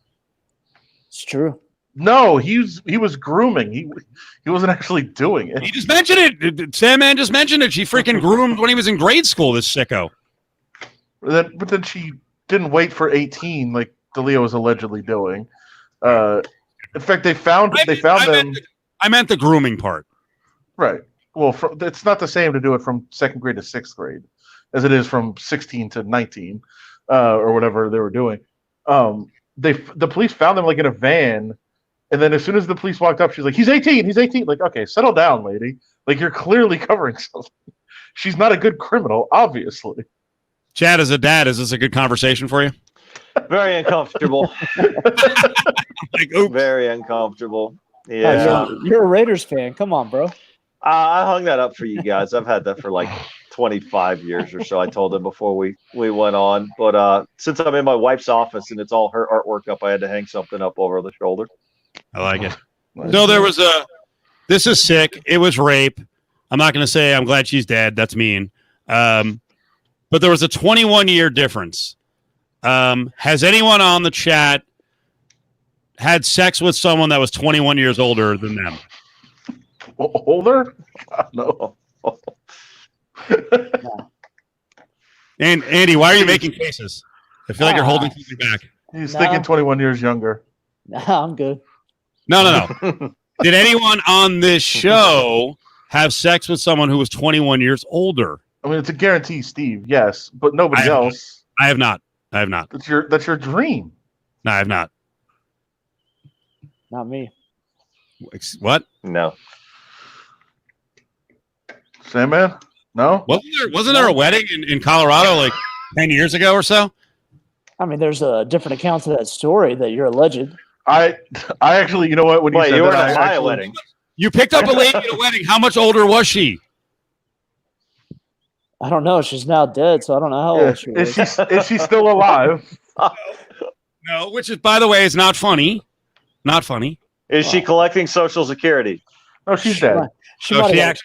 It's true. No, he was grooming. He wasn't actually doing it. He just mentioned it. Sandman just mentioned it. She freaking groomed when he was in grade school, this sicko. But then she didn't wait for 18 like D'Elia was allegedly doing. In fact, they found them. I meant the grooming part. Right. Well, it's not the same to do it from 2nd grade to 6th grade as it is from 16 to 19 or whatever they were doing. The police found them like in a van. And then as soon as the police walked up, she's like, he's 18. He's 18. Like, okay, settle down, lady. Like, you're clearly covering something. She's not a good criminal, obviously. Chad, as a dad, is this a good conversation for you? Very uncomfortable. Very uncomfortable. Yeah. You're a Raiders fan. Come on, bro. I hung that up for you guys. I've had that for like 25 years or so. I told them before we went on. But since I'm in my wife's office and it's all her artwork up, I had to hang something up over the shoulder. I like it. No, there was this is sick. It was rape. I'm not going to say I'm glad she's dead. That's mean. But there was a 21-year difference. Has anyone on the chat had sex with someone that was 21 years older than them? Older? No. And Andy, why are you making faces? I feel like you're holding something back. He's thinking 21 years younger. Nah, I'm good. No. Did anyone on this show have sex with someone who was 21 years older? I mean, it's a guarantee, Steve. Yes, but nobody else. I have not. That's your dream. No, I have not. Not me. What? No. Sandman? No. Wasn't there a wedding in Colorado like 10 years ago or so? I mean, there's a different account to that story that you're alleged. I actually, you know what? When you said you were that, at my wedding. You picked up a lady at a wedding. How much older was she? I don't know. She's now dead, so I don't know how old she was. Is she still alive? No, which is, by the way, is not funny. Not funny. Is she collecting Social Security? No, she's dead. She So might she have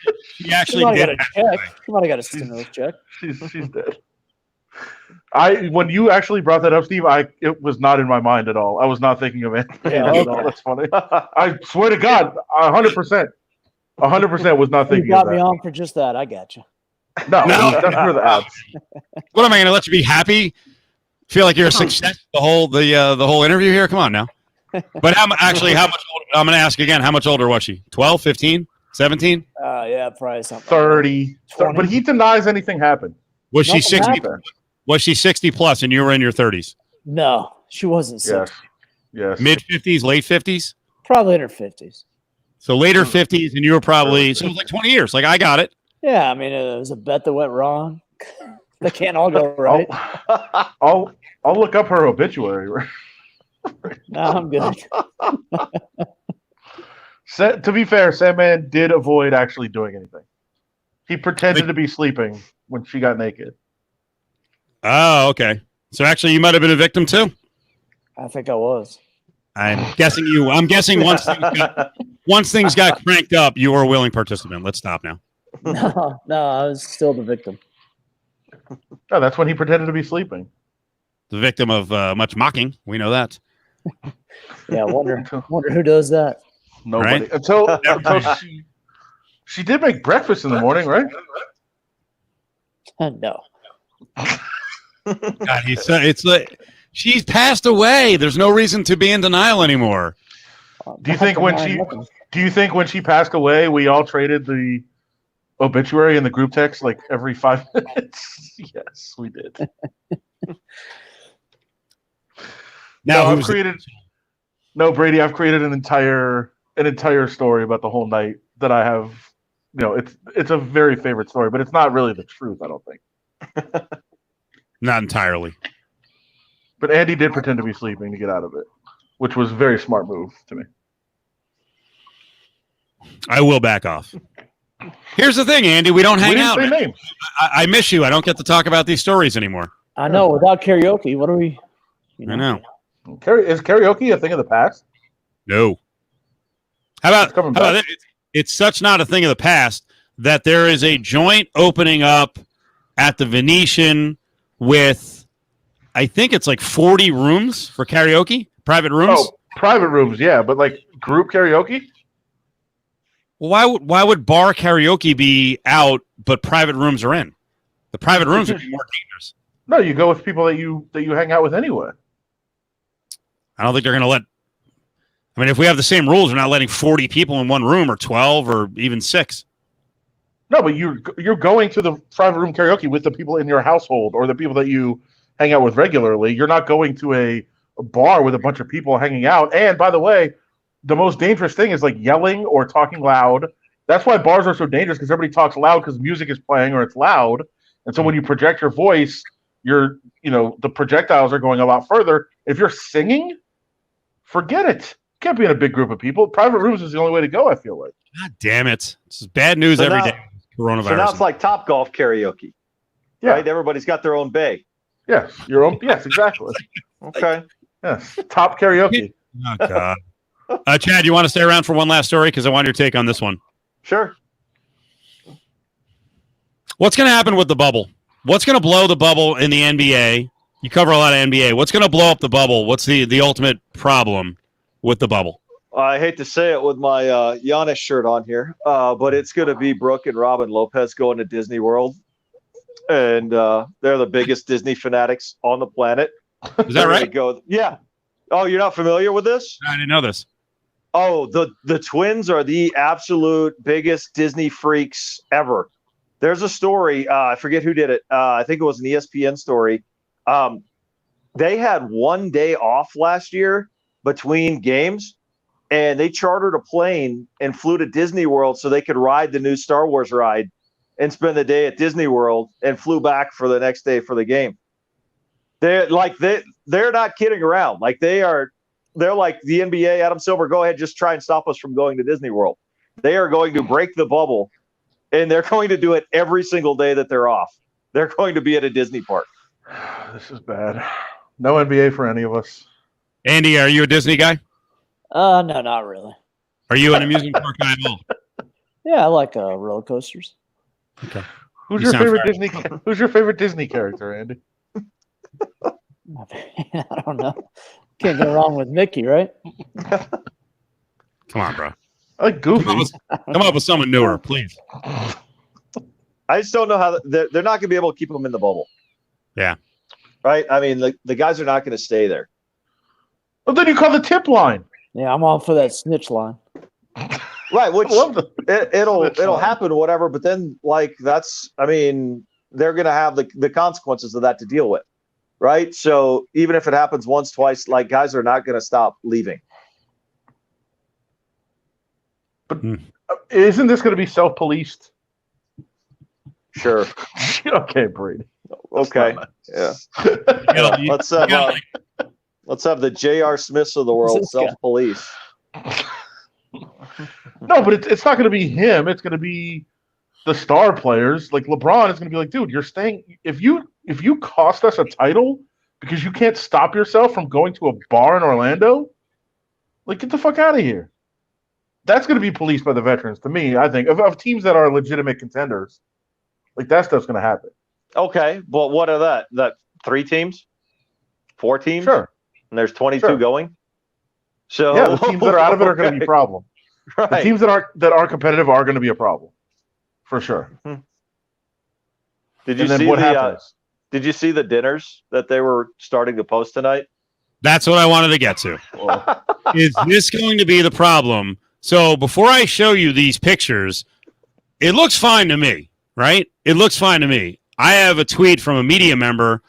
actually got did. a check. She might have got a stimulus check. She's dead. When you actually brought that up, Steve, it was not in my mind at all. I was not thinking of it at all. That's funny. I swear to God, 100%. 100% was not thinking You got of me that. on for just that. I got you. No, that's for the ads. What am I going to let you be happy? Feel like you're a success the whole interview here? Come on now. But how much older? I'm going to ask again. How much older was she? 12, 15, 17? Yeah, probably something. 30. 20. But he denies anything happened. Was she Nothing 60? happened. Was she 60 plus and you were in your 30s? No, she wasn't sick. Yes. Mid 50s, late 50s? Probably in her 50s. So later 50s, and you were probably, so it was like 20 years. Like, I got it. Yeah, I mean, it was a bet that went wrong. They can't all go right. I'll look up her obituary. No, I'm good. To be fair, Sandman did avoid actually doing anything. He pretended to be sleeping when she got naked. Oh, okay. So actually, you might have been a victim too. I think I was. I'm guessing once things got cranked up, you were a willing participant. Let's stop now. No, I was still the victim. No, that's when he pretended to be sleeping. The victim of much mocking. We know that. Yeah, wonder who does that. Nobody. Right? Until she did make breakfast in the morning, right? No. God, it's like she's passed away. There's no reason to be in denial anymore. Do you think when she passed away, we all traded the obituary in the group text like every 5 minutes? Yes, we did. Now, Brady, I've created an entire story about the whole night that I have. It's a very favorite story, but it's not really the truth, I don't think. not entirely. But Andy did pretend to be sleeping to get out of it, which was a very smart move to me. I will back off. Here's the thing, Andy. We don't hang out. Say names. I miss you. I don't get to talk about these stories anymore. I know. Without karaoke, what are we? I know. Is karaoke a thing of the past? No. How about it? It's such not a thing of the past that there is a joint opening up at the Venetian with, I think it's like 40 rooms for karaoke, private rooms. Oh, private rooms, yeah, but like group karaoke? Well, why would bar karaoke be out, but private rooms are in? The private rooms are more dangerous. No, you go with people that you hang out with anyway. I don't think they're going to let. I mean, if we have the same rules, we're not letting 40 people in one room, or 12, or even 6. No, but you're going to the private room karaoke with the people in your household or the people that you hang out with regularly. You're not going to a bar with a bunch of people hanging out. And by the way, the most dangerous thing is like yelling or talking loud. That's why bars are so dangerous, because everybody talks loud because music is playing or it's loud. And so when you project your voice, the projectiles are going a lot further. If you're singing, forget it. You can't be in a big group of people. Private rooms is the only way to go, I feel like. God damn it. This is bad news every day. Coronavirus. So now it's like Topgolf karaoke. Yeah. Right? Everybody's got their own bay. Yes, your own. Yes, exactly. Okay. Yes, top karaoke. Oh, God. Chad, you want to stay around for one last story? Because I want your take on this one. Sure. What's going to happen with the bubble? What's going to blow the bubble in the NBA? You cover a lot of NBA. What's going to blow up the bubble? What's the ultimate problem with the bubble? I hate to say it with my Giannis shirt on here, but it's going to be Brooke and Robin Lopez going to Disney World. and they're the biggest Disney fanatics on the planet. Is that right? Yeah. Oh, you're not familiar with this? I didn't know this. Oh, the twins are the absolute biggest Disney freaks ever. There's a story. I forget who did it. I think it was an ESPN story. They had 1 day off last year between games, and they chartered a plane and flew to Disney World so they could ride the new Star Wars ride and spend the day at Disney World, and flew back for the next day for the game. They're not kidding around. Like they're like the NBA. Adam Silver, go ahead, just try and stop us from going to Disney World. They are going to break the bubble, and they're going to do it every single day that they're off. They're going to be at a Disney park. This is bad. No NBA for any of us. Andy, are you a Disney guy? No, not really. Are you an amusement park guy at all? Yeah, I like roller coasters. Okay. Who's You your sound favorite fair. Disney? Who's your favorite Disney character, Andy? I don't know. Can't go wrong with Mickey, right? Come on, bro. I like Goofy. Come up with someone newer, please. I just don't know how they're not going to be able to keep them in the bubble. Yeah. Right. I mean, the guys are not going to stay there. Well, then you call the tip line. Yeah, I'm all for that snitch line. Right. Which I love it'll happen, whatever. But then, like, they're going to have the consequences of that to deal with. Right. So even if it happens once, twice, like, guys are not going to stop leaving. But isn't this going to be self-policed? Sure. Okay, Brady. Okay. Yeah. Let's have the J.R. Smiths of the world self-police. No, but it's not going to be him. It's going to be the star players. Like LeBron is going to be like, dude, you're staying. If you cost us a title because you can't stop yourself from going to a bar in Orlando, like, get the fuck out of here. That's going to be policed by the veterans. To me, I think of teams that are legitimate contenders, like, that stuff's going to happen. Okay, but what are that 3 teams, 4 teams? Sure. And there's 22 going. So yeah, the teams that are out of it are going to be a problem. Right. The teams that are competitive are going to be a problem, for sure. Did you see the dinners that they were starting to post tonight? That's what I wanted to get to. Is this going to be the problem? So before I show you these pictures, it looks fine to me, right? It looks fine to me. I have a tweet from a media member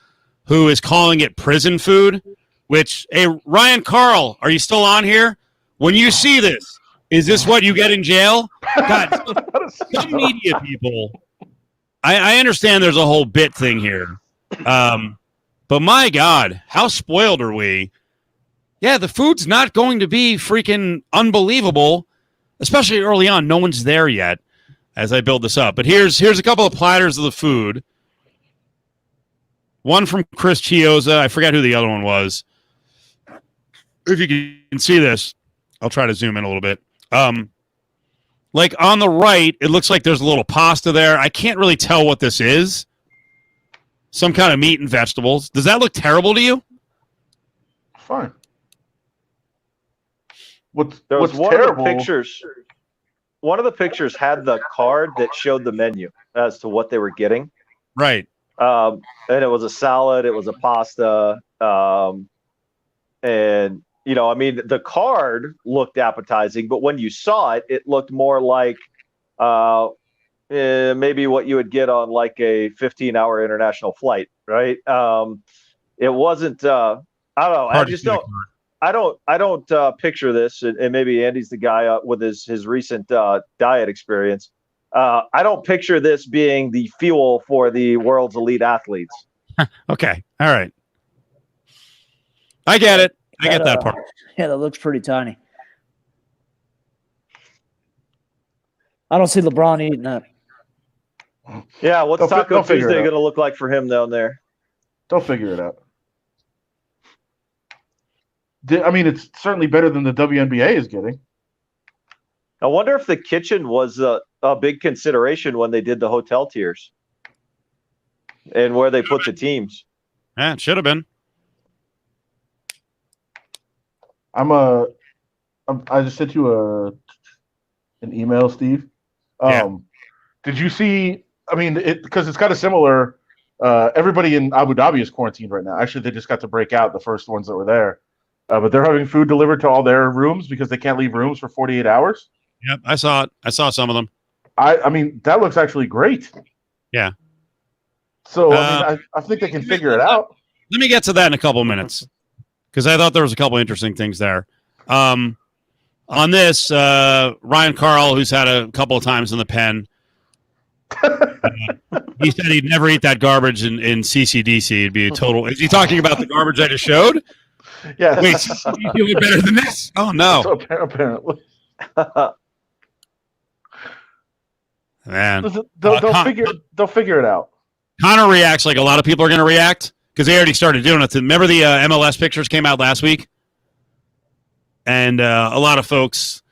who is calling it prison food, which, hey, Ryan Carl, are you still on here? When you see this, is this what you get in jail? God, some media people, I understand there's a whole bit thing here. But my God, how spoiled are we? Yeah, the food's not going to be freaking unbelievable, especially early on. No one's there yet as I build this up. But here's a couple of platters of the food. One from Chris Chioza. I forget who the other one was. If you can see this, I'll try to zoom in a little bit. Like on the right, it looks like there's a little pasta there. I can't really tell what this is. Some kind of meat and vegetables. Does that look terrible to you? Fine. There was what's one terrible? of the pictures. One of the pictures had the card that showed the menu as to what they were getting. Right. And it was a salad. It was a pasta. And, I mean, the card looked appetizing, but when you saw it, it looked more like maybe what you would get on like a 15-hour international flight, right? It wasn't. I don't know. I just don't. I don't picture this, and maybe Andy's the guy with his recent diet experience. I don't picture this being the fuel for the world's elite athletes. Okay. All right. I get it. I get that part. Yeah, that looks pretty tiny. I don't see LeBron eating that. Yeah, what's They'll Taco figure it Tuesday out. going to look like for him down there? They'll figure it out. I mean, it's certainly better than the WNBA is getting. I wonder if the kitchen was a big consideration when they did the hotel tiers and where they put the teams. Yeah, it should have been. I just sent you an email, Steve. Yeah. Did you see? I mean, because it's kind of similar Everybody in Abu Dhabi is quarantined right now. Actually, they just got to break out, the first ones that were there. But they're having food delivered to all their rooms because they can't leave rooms for 48 hours. Yep, I saw it. I saw some of them. I mean, that looks actually great. Yeah. So, I think they can figure it out. Let me get to that in a couple of minutes because I thought there was a couple of interesting things there. On this, Ryan Carl, who's had a couple of times in the pen, he said he'd never eat that garbage in CCDC. It'd be a total. Is he talking about the garbage I just showed? Yeah. Wait, CCDC will be better than this? Oh, no. So apparently. Man. Listen, they'll figure it out. Connor reacts like a lot of people are going to react because they already started doing it. Remember the MLS pictures came out last week? And a lot of folks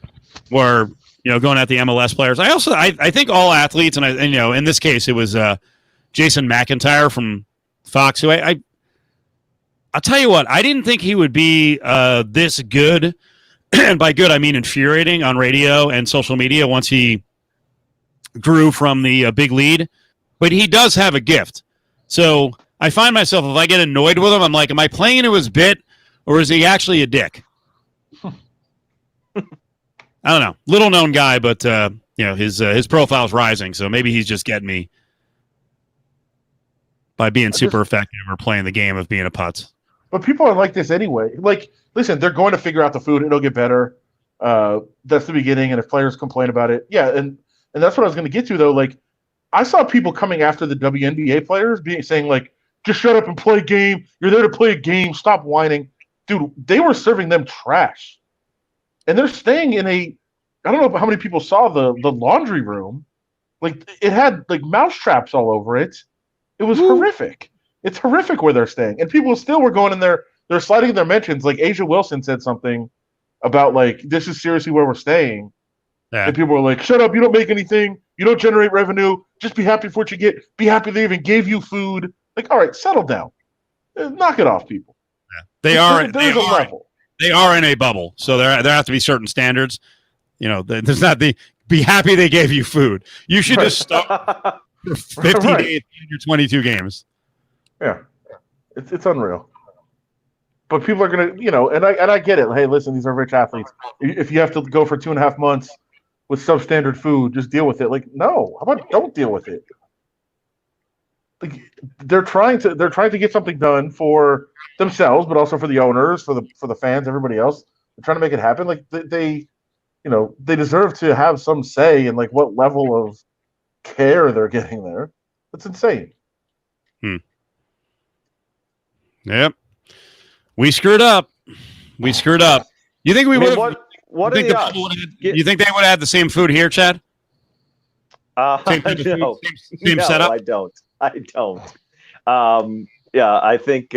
were, going at the MLS players. I think all athletes, and in this case, it was Jason McIntyre from Fox, who I'll tell you what, I didn't think he would be this good, and by good I mean infuriating on radio and social media once he grew from the big lead. But he does have a gift. So I find myself, if I get annoyed with him, I'm like, am I playing into his bit, or is he actually a dick? I don't know. Little known guy, but his profile's rising, so maybe he's just getting me by being super effective or playing the game of being a putz. But people are like this anyway. Like, listen, they're going to figure out the food. It'll get better. That's the beginning. And if players complain about it, yeah. And that's what I was going to get to, though. Like, I saw people coming after the WNBA players saying, like, just shut up and play a game. You're there to play a game. Stop whining. Dude, they were serving them trash. And they're staying in I don't know how many people saw the laundry room. Like, it had, like, mouse traps all over it. It was horrific. It's horrific where they're staying. And people still were going in there. They're sliding in their mentions. Like, Asia Wilson said something about, like, this is seriously where we're staying. Yeah. And people were like, shut up. You don't make anything. You don't generate revenue. Just be happy for what you get. Be happy they even gave you food. Like, all right, settle down. Knock it off, people. Yeah. There's a level. They are in a bubble, so there have to be certain standards. There's not the be happy they gave you food. You should just stop for 50 days in your 22 games. Yeah, it's unreal. But people are gonna, and I get it. Hey, listen, these are rich athletes. If you have to go for 2.5 months with substandard food, just deal with it. Like, no, how about don't deal with it? Like, they're trying to get something done for themselves, but also for the owners, for the fans, everybody else. They're trying to make it happen. Like, they deserve to have some say in, like, what level of care they're getting there. That's insane. Yep. We screwed up. You think we would have? What are the odds? You think they would have had the same food here, Chad? Same setup? I don't. Yeah, I think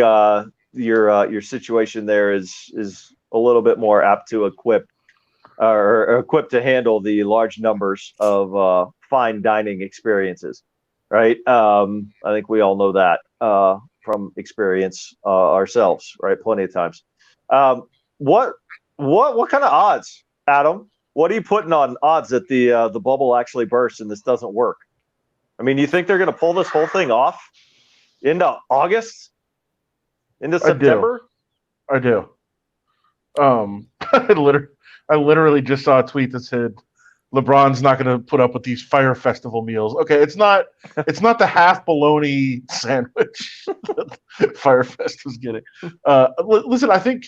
your situation there is a little bit more apt to equipped to handle the large numbers of fine dining experiences, right? I think we all know that from experience ourselves, right? Plenty of times. What kind of odds, Adam? What are you putting on odds that the bubble actually bursts and this doesn't work? I mean, you think they're going to pull this whole thing off into August, into September? I do. I literally just saw a tweet that said LeBron's not going to put up with these Fire Festival meals. Okay, it's not the half bologna sandwich that Fire Fest was getting. Listen, I think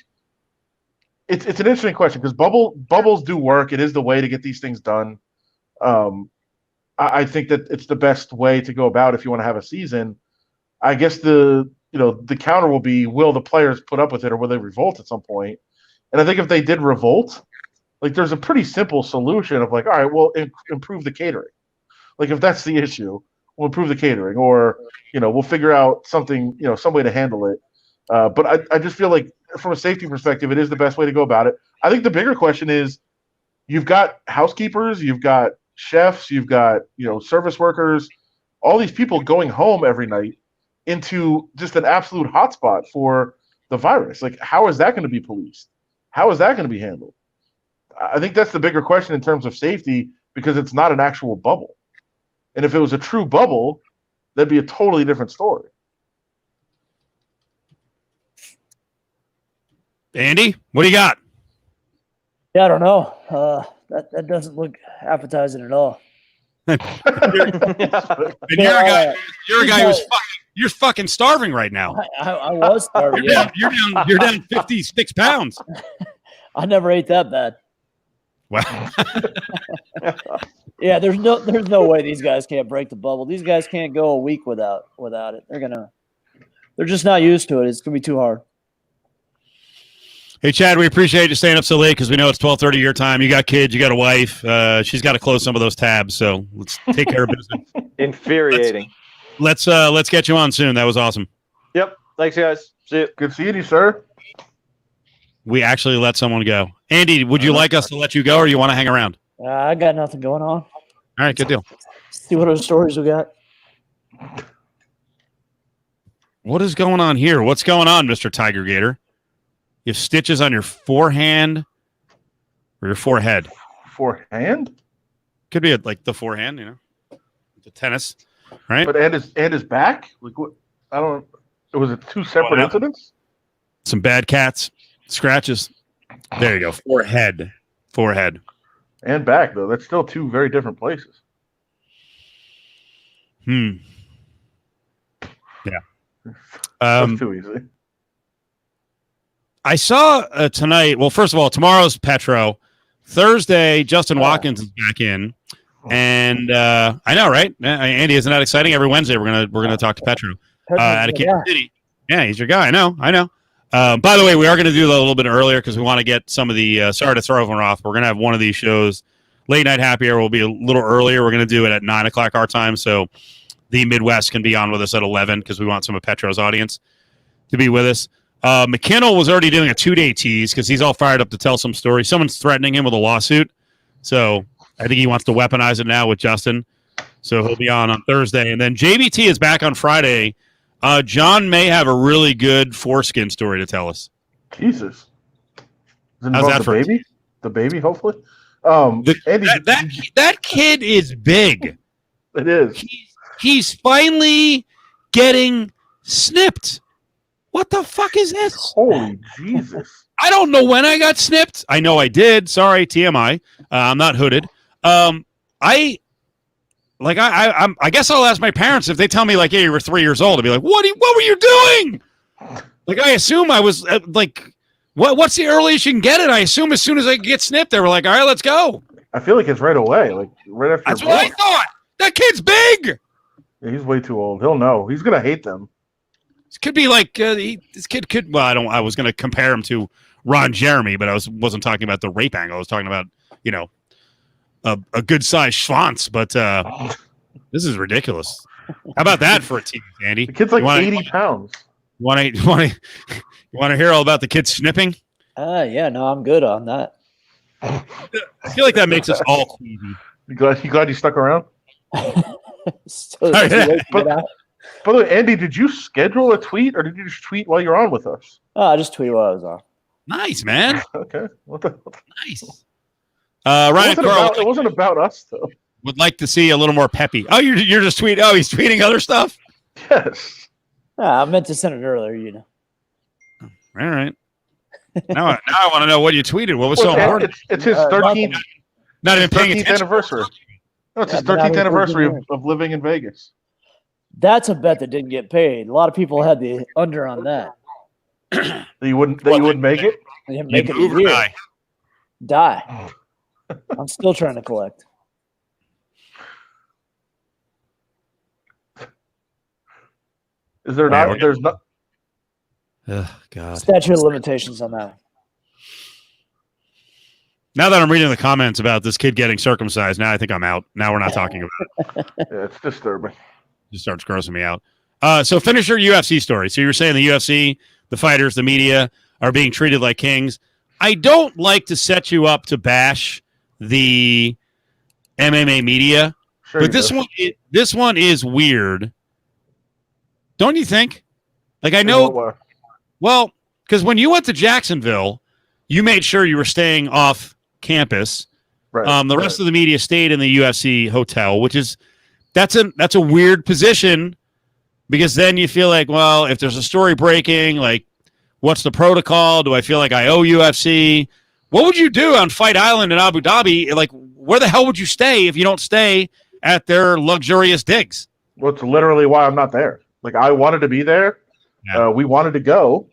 it's an interesting question because bubbles do work. It is the way to get these things done. I think that it's the best way to go about if you want to have a season. I guess the counter will be, will the players put up with it or will they revolt at some point? And I think if they did revolt, like, there's a pretty simple solution of, like, all right, well, improve the catering. Like, if that's the issue, we'll improve the catering, or, we'll figure out something, some way to handle it. But I just feel like from a safety perspective, it is the best way to go about it. I think the bigger question is, you've got housekeepers, you've got chefs, you've got, service workers, all these people going home every night into just an absolute hotspot for the virus. Like, how is that going to be policed? How is that going to be handled? I think that's the bigger question in terms of safety, because it's not an actual bubble. And if it was a true bubble, that'd be a totally different story. Andy, what do you got? Yeah, I don't know. That doesn't look appetizing at all. And you're a guy. You're a guy who's you're fucking starving right now. I was starving. You're down 56 pounds. I never ate that bad. Wow. Yeah, there's no way these guys can't break the bubble. These guys can't go a week without it. They're just not used to it. It's gonna be too hard. Hey, Chad, we appreciate you staying up so late because we know it's 12:30 your time. You got kids, you got a wife. She's got to close some of those tabs, so let's take care of business. Infuriating. Let's get you on soon. That was awesome. Yep. Thanks, guys. See you. Good seeing you, sir. We actually let someone go. Andy, would you like us to let you go, or you want to hang around? I got nothing going on. All right, good deal. See what other stories we got. What is going on here? What's going on, Mr. Tiger Gator? You have stitches on your forehand or your forehead? Forehand? Could be like the forehand, the tennis, right? But and his back? Like what? I don't. Was it two separate incidents? Some bad cats, scratches. There you go. Forehead. And back though. That's still two very different places. Yeah. That's too easy. I saw tonight. Well, first of all, tomorrow's Petro. Thursday, Justin Watkins is back in, and I know, right? Andy, isn't that exciting? Every Wednesday, we're gonna talk to Petro out of Kansas City. Yeah, he's your guy. I know. By the way, we are going to do that a little bit earlier because we want to get some of the. Sorry to throw everyone off. We're going to have one of these shows, late night happy hour, will be a little earlier. We're going to do it at 9:00 our time, so the Midwest can be on with us at 11 because we want some of Petro's audience to be with us. McKinnell was already doing a 2-day tease because he's all fired up to tell some story. Someone's threatening him with a lawsuit, so I think he wants to weaponize it now with Justin. So he'll be on Thursday, and then JBT is back on Friday. John may have a really good foreskin story to tell us. Jesus. How's that for baby? The baby, hopefully. Andy, that kid is big. It is. He's finally getting snipped. What the fuck is this? Holy Jesus. I don't know when I got snipped. I know I did. Sorry, TMI. I'm not hooded. I guess I'll ask my parents if they tell me, like, hey, you were 3 years old. I'll be like, what were you doing? Like, I assume I was, what's the earliest you can get it? I assume as soon as I get snipped, they were like, all right, let's go. I feel like it's right away, like right after. That's what I thought. That kid's big. Yeah, he's way too old. He'll know. He's going to hate them. This could be like, this kid could, well, I was going to compare him to Ron Jeremy, but I wasn't talking about the rape angle. I was talking about, a good-sized schwanz, but this is ridiculous. How about that for a team, Andy? The kid's like 80 pounds. You want to hear all about the kids snipping? Yeah, no, I'm good on that. I feel like that makes us all queasy. You glad you stuck around? So By the way, Andy, did you schedule a tweet or did you just tweet while you're on with us? Oh, I just tweeted while I was on. Nice, man. Okay. Nice. Ryan Carl, it wasn't about us, though. Would like to see a little more peppy. Oh, you're just tweeting. Oh, he's tweeting other stuff? Yes. I meant to send it earlier, All right. Now I want to know what you tweeted. What was so important? It's his 13th. Not even paying 13th attention. Anniversary. No, it's his 13th anniversary of living in Vegas. That's a bet that didn't get paid. A lot of people had the under on that. That you wouldn't make it? They didn't make it Move a or year. die. I'm still trying to collect. Is there not? There's not. Oh, God. Statute of limitations on that. Now that I'm reading the comments about this kid getting circumcised, now I think I'm out. Now we're not talking about it. Yeah, it's disturbing. It just starts grossing me out. So finish your UFC story. So you were saying the UFC, the fighters, the media are being treated like kings. I don't like to set you up to bash the MMA media, Sure, but this one is weird. Don't you think? Like, I know, well, because when you went to Jacksonville, you made sure you were staying off campus. Right. The rest of the media stayed in the UFC hotel, which is that's a weird position because then you feel like, well, if there's a story breaking, like, What's the protocol? Do I feel like I owe UFC? What would you do on Fight Island in Abu Dhabi? Like, where the hell would you stay if you don't stay at their luxurious digs? Well, it's literally why I'm not there. Like, I wanted to be there. Yeah. We wanted to go.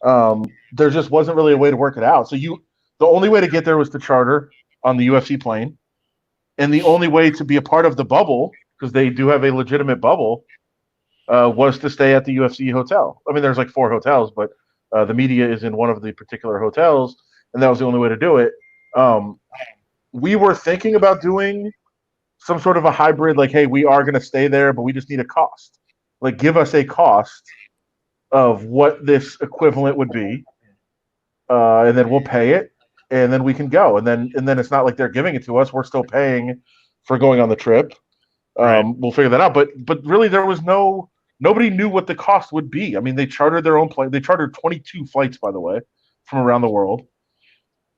There just wasn't really a way to work it out. So the only way to get there was to charter on the UFC plane. And the only way to be a part of the bubble, because they do have a legitimate bubble, was to stay at the UFC hotel. I mean, there's like 4 hotels, but the media is in one of the particular hotels, and that was the only way to do it. We were thinking about doing some sort of a hybrid, like, hey, we are going to stay there, but we just need a cost. Like, give us a cost of what this equivalent would be, and then we'll pay it, and then we can go. And then it's not like they're giving it to us. We're still paying for going on the trip. Right. We'll figure that out. But really, there was nobody knew what the cost would be. I mean, they chartered their own plane. They chartered 22 flights, by the way, from around the world.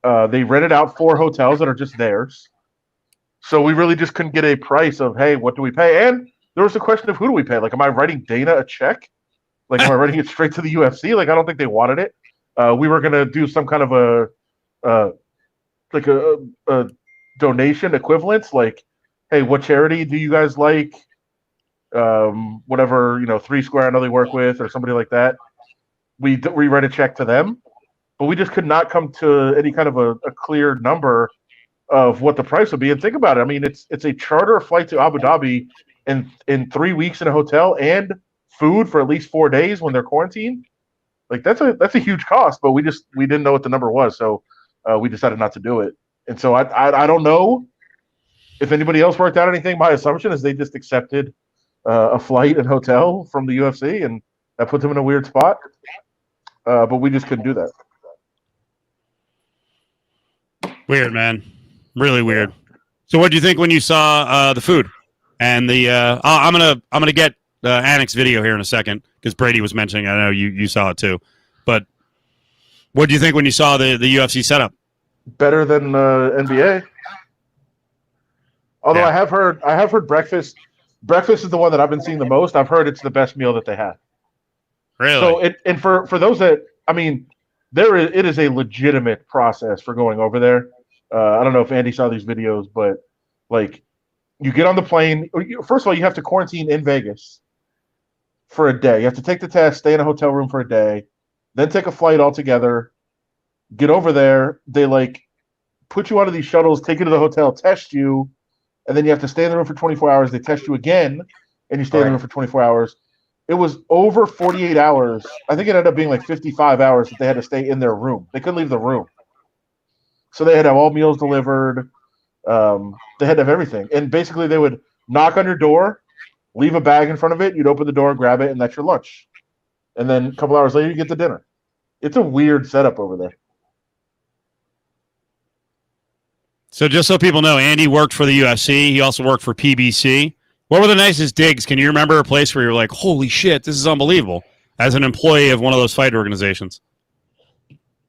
They rented out 4 hotels that are just theirs. So we really just couldn't get a price of, hey, what do we pay? And there was the question of, who do we pay? Like, am I writing Dana a check? Like, am I writing it straight to the UFC? Like, I don't think they wanted it. We were going to do some kind of a donation equivalence. Like, hey, what charity do you guys like? Whatever, 3 Square I know they work with, or somebody like that. We write a check to them, but we just could not come to any kind of a clear number of what the price would be. And think about it. I mean, it's a charter flight to Abu Dhabi in 3 weeks in a hotel and food for at least 4 days when they're quarantined. Like, that's a huge cost, but we didn't know what the number was, so we decided not to do it. And so I don't know if anybody else worked out anything. My assumption is they just accepted a flight and hotel from the UFC, and that put them in a weird spot. But we just couldn't do that. Weird, man. Really weird. So, what do you think when you saw the food and the? I'm gonna get Annex video here in a second because Brady was mentioning. I know you saw it too, but what do you think when you saw the UFC setup? Better than NBA. Although Yeah. I have heard breakfast. Breakfast is the one that I've been seeing the most. I've heard it's the best meal that they have. Really? So for those that, I mean, it is a legitimate process for going over there. I don't know if Andy saw these videos, but like, you get on the plane. First of all, you have to quarantine in Vegas for a day. You have to take the test, stay in a hotel room for a day, then take a flight altogether. Get over there. They like put you onto these shuttles, take you to the hotel, test you, and then you have to stay in the room for 24 hours. They test you again, and you stay in the room for 24 hours. It was over 48 hours. I think it ended up being like 55 hours that they had to stay in their room. They couldn't leave the room. So they had to have all meals delivered. They had to have everything. And basically they would knock on your door, leave a bag in front of it, you'd open the door, grab it, and that's your lunch. And then a couple hours later, you get the dinner. It's a weird setup over there. So just so people know, Andy worked for the UFC. He also worked for PBC. What were the nicest digs? Can you remember a place where you were like, holy shit, this is unbelievable, as an employee of one of those fight organizations?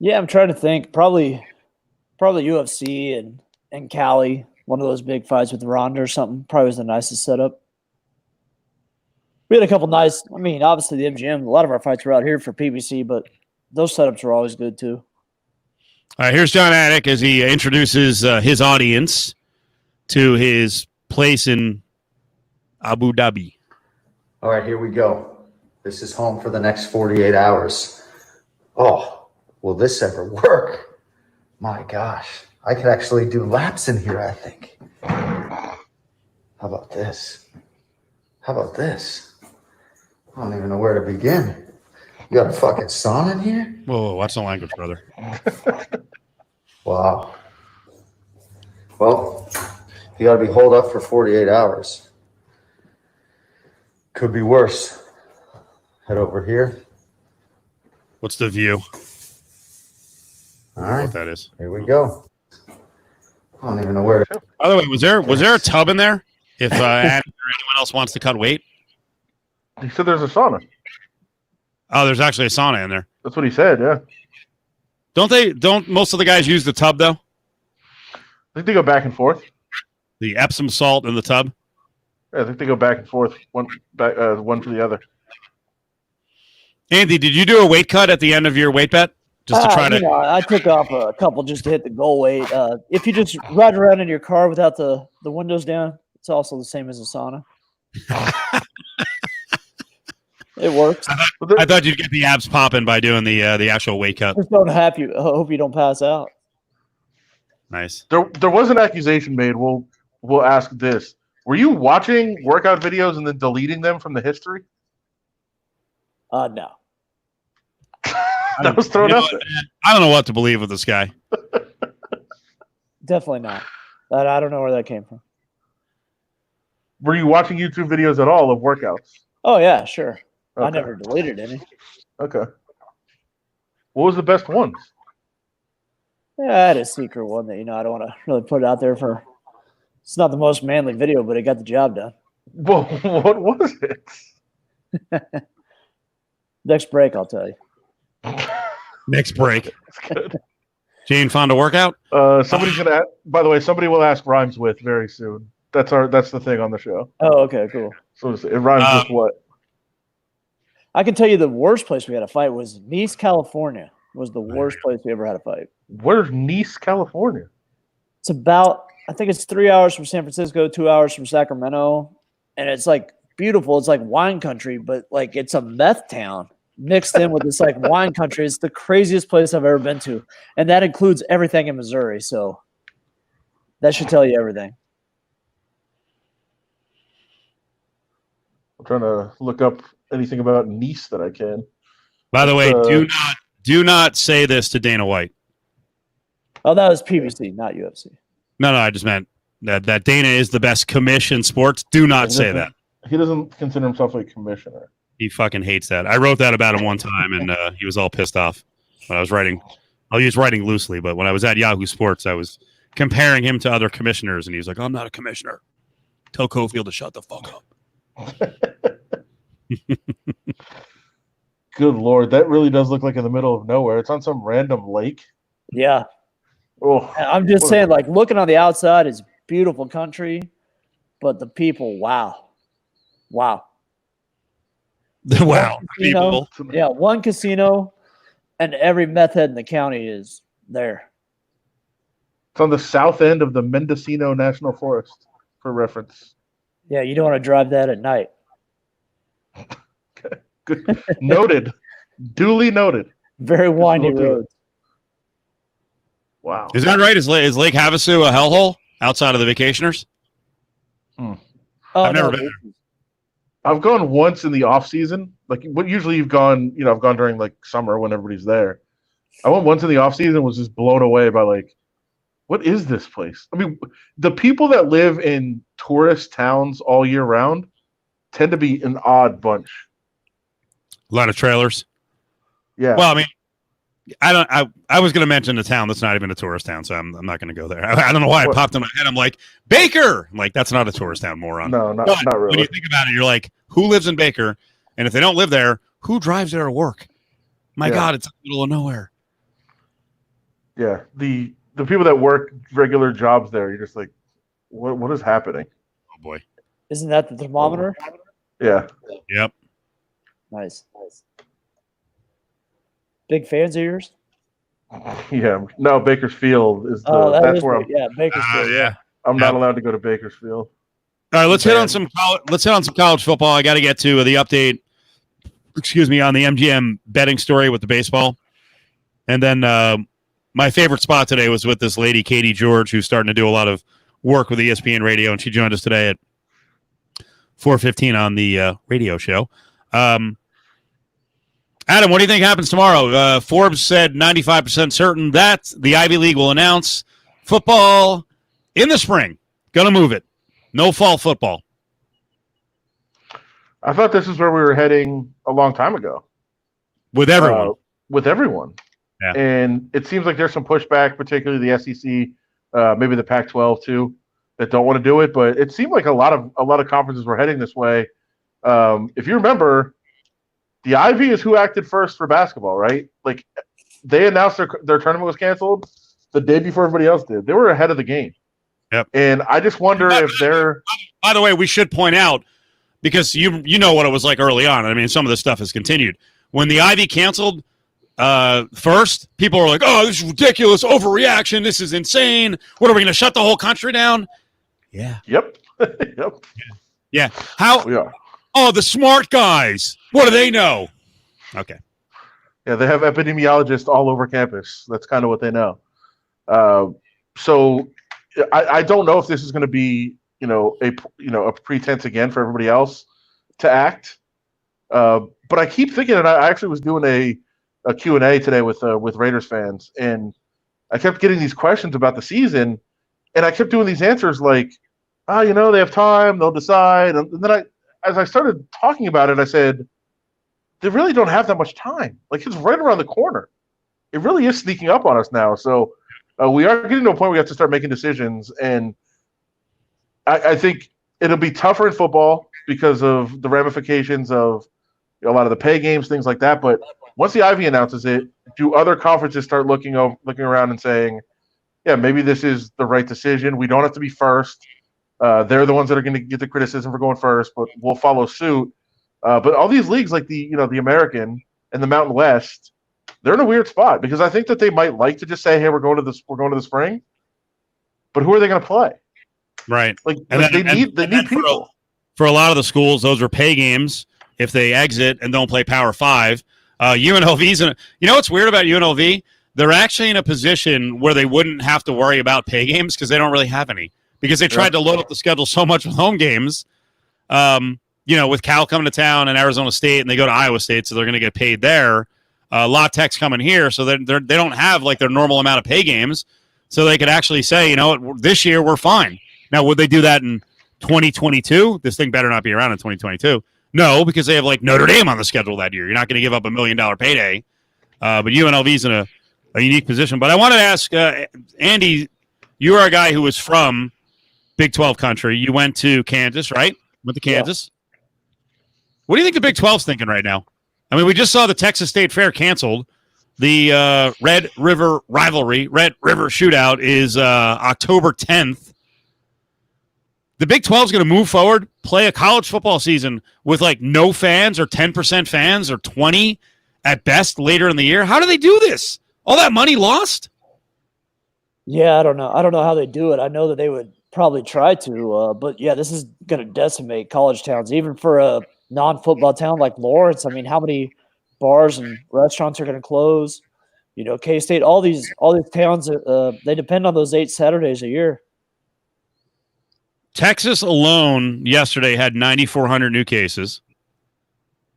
Yeah, I'm trying to think. Probably UFC and Cali, one of those big fights with Ronda or something. Probably was the nicest setup. We had a couple nice. I mean, obviously the MGM. A lot of our fights were out here for PBC, but those setups were always good too. All right, here's John Attic as he introduces his audience to his place in Abu Dhabi. All right, here we go. This is home for the next 48 hours. Oh, will this ever work? My gosh, I could actually do laps in here, I think. How about this? How about this? I don't even know where to begin. You got a fucking sauna in here? Whoa, watch the language, brother. Wow. Well, you got to be holed up for 48 hours. Could be worse. Head over here. What's the view? All What right, that is. here we go. I don't even know where to. By the way, was there a tub in there? If Attic or anyone else wants to cut weight? He said there's a sauna. Oh, there's actually a sauna in there. That's what he said, yeah. Don't most of the guys use the tub though? I think they go back and forth. The Epsom salt in the tub. Yeah, I think they go back and forth, one for the other. Andy, did you do a weight cut at the end of your weight bet? Just to try to. I took off a couple just to hit the goal weight. If you just ride around in your car without the windows down, it's also the same as a sauna. It works. I thought you'd get the abs popping by doing the actual weight cut. Just don't have you. I hope you don't pass out. Nice. There was an accusation made. We'll ask this. Were you watching workout videos and then deleting them from the history? No. That was thrown out there. I don't know what to believe with this guy. Definitely not. I don't know where that came from. Were you watching YouTube videos at all of workouts? Oh, yeah, sure. Okay. I never deleted any. Okay. What was the best ones? Yeah, I had a secret one that, I don't want to really put it out there for. It's not the most manly video, but it got the job done. Well, what was it? Next break, I'll tell you. Next break. Jane found a workout? Somebody's gonna. By the way, somebody will ask rhymes with very soon. That's the thing on the show. Oh, okay, cool. So it rhymes with what? I can tell you the worst place we had a fight was Nice, California. Was the worst place we ever had a fight. Where's Nice, California? It's about, I think it's 3 hours from San Francisco, 2 hours from Sacramento, and it's like beautiful. It's like wine country, but like it's a meth town mixed in with this like wine country. It's the craziest place I've ever been to, and that includes everything in Missouri. So that should tell you everything. I'm trying to look up anything about Nice that I can. By the way, do not say this to Dana White. Oh, that was PBC, not UFC. No, I just meant that Dana is the best commission in sports. Do not say that. He doesn't consider himself a commissioner. He fucking hates that. I wrote that about him one time, and he was all pissed off when I was writing. I'll use writing loosely, but when I was at Yahoo Sports, I was comparing him to other commissioners, and he was like, "I'm not a commissioner. Tell Cofield to shut the fuck up." Good Lord, that really does look like in the middle of nowhere. It's on some random lake. Yeah. Oh, I'm just saying, like, looking on the outside is beautiful country, but the people, wow. Wow. Casino, yeah, one casino, and every meth head in the county is there. It's on the south end of the Mendocino National Forest, for reference. Yeah, you don't want to drive that at night. Okay. Good. Noted. Duly noted. Very windy roads. Wow. Is that right? Is Lake Havasu a hellhole outside of the vacationers? Oh, I've never been there. I've gone once in the off season. Like what usually you've gone, I've gone during like summer when everybody's there. I went once in the off season, was just blown away by like, what is this place? I mean, the people that live in tourist towns all year round tend to be an odd bunch. A lot of trailers. Yeah. Well, I mean, I was going to mention a town that's not even a tourist town, so I'm not going to go there. I don't know why it popped in my head. I'm like, Baker. I'm like, that's not a tourist town, moron. No, not really. When you think about it, you're like, who lives in Baker? And if they don't live there, who drives there to work? My God, it's in the middle of nowhere. Yeah. The people that work regular jobs there, you're just like, what is happening? Oh boy. Isn't that the thermometer? Yeah. Yep. Nice. Big fans of yours? Yeah. No, Bakersfield is that's where I'm. Yeah, Bakersfield. Yeah. I'm not allowed to go to Bakersfield. All right, let's hit on some college football. I got to get to the update. Excuse me, on the MGM betting story with the baseball, and then my favorite spot today was with this lady, Katie George, who's starting to do a lot of work with ESPN Radio, and she joined us today at 4:15 on the radio show. Adam, what do you think happens tomorrow? Forbes said 95% certain that the Ivy League will announce football in the spring. Gonna move it. No fall football. I thought this is where we were heading a long time ago. With everyone. Yeah. And it seems like there's some pushback, particularly the SEC, maybe the Pac-12 too, that don't want to do it. But it seemed like a lot of conferences were heading this way. If you remember, the Ivy is who acted first for basketball, right? Like they announced their tournament was canceled the day before everybody else did. They were ahead of the game. Yep. And I just wonder if they're. By the way, we should point out, because you know what it was like early on. I mean, some of this stuff has continued. when the Ivy canceled first, people were like, "Oh, this is ridiculous, overreaction. This is insane. What are we going to shut the whole country down?" Yeah. Yep. Yep. Yeah. How? We are. Oh, the smart guys. What do they know? Okay. Yeah, they have epidemiologists all over campus. That's kind of what they know. So I don't know if this is going to be, a pretense again for everybody else to act. But I keep thinking, and I actually was doing a Q&A today with Raiders fans, and I kept getting these questions about the season, and I kept doing these answers like, they have time, they'll decide. And then as I started talking about it, I said, they really don't have that much time. Like, it's right around the corner. It really is sneaking up on us now. So we are getting to a point where we have to start making decisions. And I think it'll be tougher in football because of the ramifications of a lot of the pay games, things like that. But once the Ivy announces it, do other conferences start looking around and saying, yeah, maybe this is the right decision. We don't have to be first. They're the ones that are going to get the criticism for going first, but we'll follow suit. But all these leagues, like the American and the Mountain West, they're in a weird spot because I think that they might like to just say, "Hey, we're going to the spring," but who are they going to play? Right. They need people. For a lot of the schools, those are pay games if they exit and don't play Power 5. UNLV's what's weird about UNLV? They're actually in a position where they wouldn't have to worry about pay games because they don't really have any. Because they tried to load up the schedule so much with home games, with Cal coming to town and Arizona State, and they go to Iowa State, so they're going to get paid there. La Tech's coming here, so they don't have like their normal amount of pay games, so they could actually say, this year we're fine. Now, would they do that in 2022? This thing better not be around in 2022. No, because they have like Notre Dame on the schedule that year. You're not going to give up $1 million payday. But UNLV's in a unique position. But I wanted to ask Andy, you are a guy who was from Big 12 country. You went to Kansas, right? Went to Kansas. Yeah. What do you think the Big 12's thinking right now? I mean, we just saw the Texas State Fair canceled. The Red River rivalry, Red River shootout is October 10th. The Big 12 is going to move forward, play a college football season with like no fans or 10% fans or 20 at best later in the year. How do they do this? All that money lost? Yeah, I don't know. I don't know how they do it. I know that they would probably try to, but yeah, this is going to decimate college towns, even for a non-football town like Lawrence. I mean, how many bars and restaurants are going to close? K-State, all these towns, they depend on those 8 Saturdays a year. Texas alone yesterday had 9,400 new cases.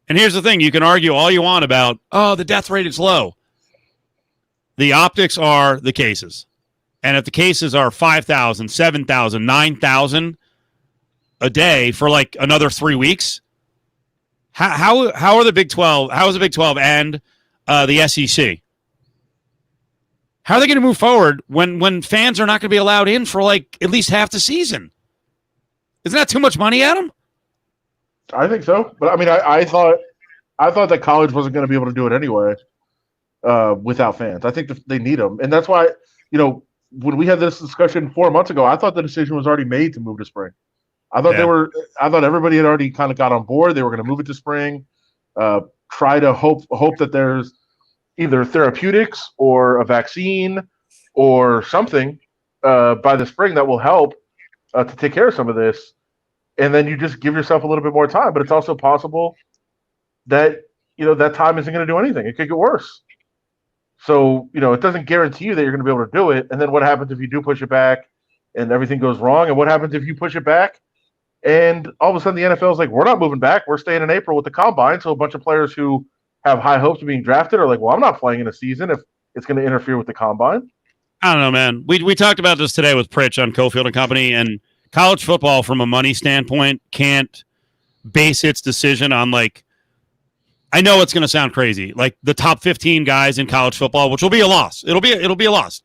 And here's the thing. You can argue all you want about, the death rate is low. The optics are the cases. And if the cases are 5,000, 7,000, 9,000 a day for like another 3 weeks, how are the Big 12? How is the Big 12 and the SEC? How are they going to move forward when fans are not going to be allowed in for like at least half the season? Isn't that too much money, Adam? I think so, but I mean, I thought that college wasn't going to be able to do it anyway without fans. I think they need them, and that's why when we had this discussion 4 months ago, I thought the decision was already made to move to spring. I thought I thought everybody had already kind of got on board. They were going to move it to spring. Try to hope that there's either therapeutics or a vaccine or something by the spring that will help to take care of some of this. And then you just give yourself a little bit more time. But it's also possible that that time isn't going to do anything. It could get worse. So, it doesn't guarantee you that you're going to be able to do it. And then what happens if you do push it back and everything goes wrong? And what happens if you push it back and all of a sudden the NFL is like, we're not moving back. We're staying in April with the combine. So a bunch of players who have high hopes of being drafted are like, well, I'm not playing in a season if it's going to interfere with the combine. I don't know, man. We talked about this today with Pritch on Cofield and Company, and college football from a money standpoint can't base its decision on like, I know it's going to sound crazy, like the top 15 guys in college football, which will be a loss. It'll be a loss.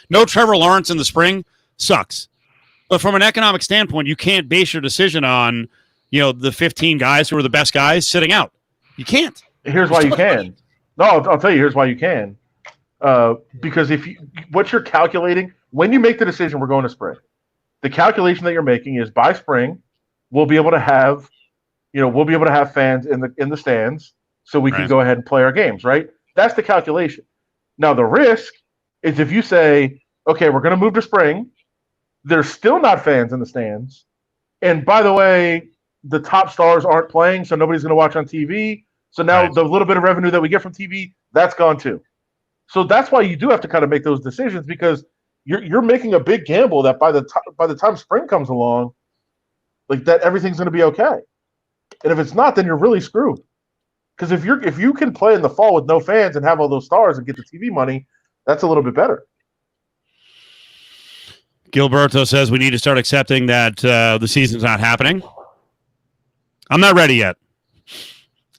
No Trevor Lawrence in the spring sucks. But from an economic standpoint, you can't base your decision on, the 15 guys who are the best guys sitting out. You can't. Here's why you can. No, I'll tell you. Here's why you can. Because what you're calculating when you make the decision, we're going to spring. The calculation that you're making is by spring, we'll be able to have fans in the stands. so we can Right. go ahead and play our games, right? That's the calculation. Now, the risk is if you say, okay, we're going to move to spring, there's still not fans in the stands. And by the way, the top stars aren't playing, so nobody's going to watch on TV. So now Right. the little bit of revenue that we get from TV, that's gone too. So that's why you do have to kind of make those decisions, because you're making a big gamble that by the time spring comes along, like that everything's going to be okay. And if it's not, then you're really screwed. Because if you can play in the fall with no fans and have all those stars and get the TV money, that's a little bit better. Gilberto says we need to start accepting that the season's not happening. I'm not ready yet.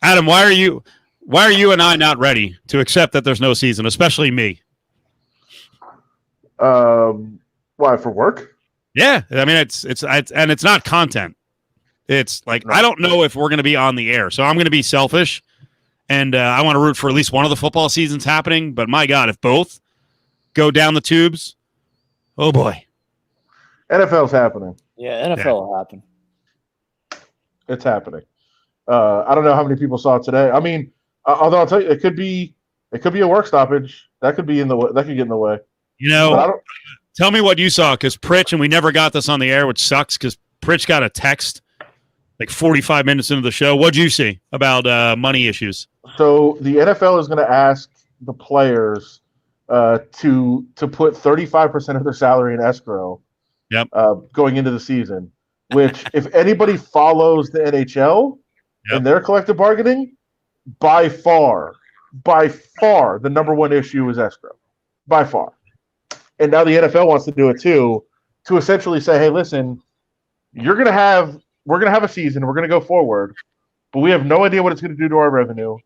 Adam, why are you and I not ready to accept that there's no season, especially me? Why, for work? Yeah, I mean it's not content. It's like I don't know if we're going to be on the air, so I'm going to be selfish, and I want to root for at least one of the football seasons happening. But my God, if both go down the tubes, oh boy. NFL's happening. Yeah, NFL will happen. It's happening. I don't know how many people saw it today. I mean, although I'll tell you, it could be a work stoppage. That could be that could get in the way. You know, tell me what you saw, because Pritch, and we never got this on the air, which sucks because Pritch got a text like 45 minutes into the show. What'd you see about money issues? So the NFL is going to ask the players to put 35% of their salary in escrow. Yep. Going into the season, which if anybody follows the NHL and their collective bargaining, by far, the number one issue is escrow. By far. And now the NFL wants to do it too, to essentially say, hey, listen, we're going to have a season, we're going to go forward, but we have no idea what it's going to do to our revenue.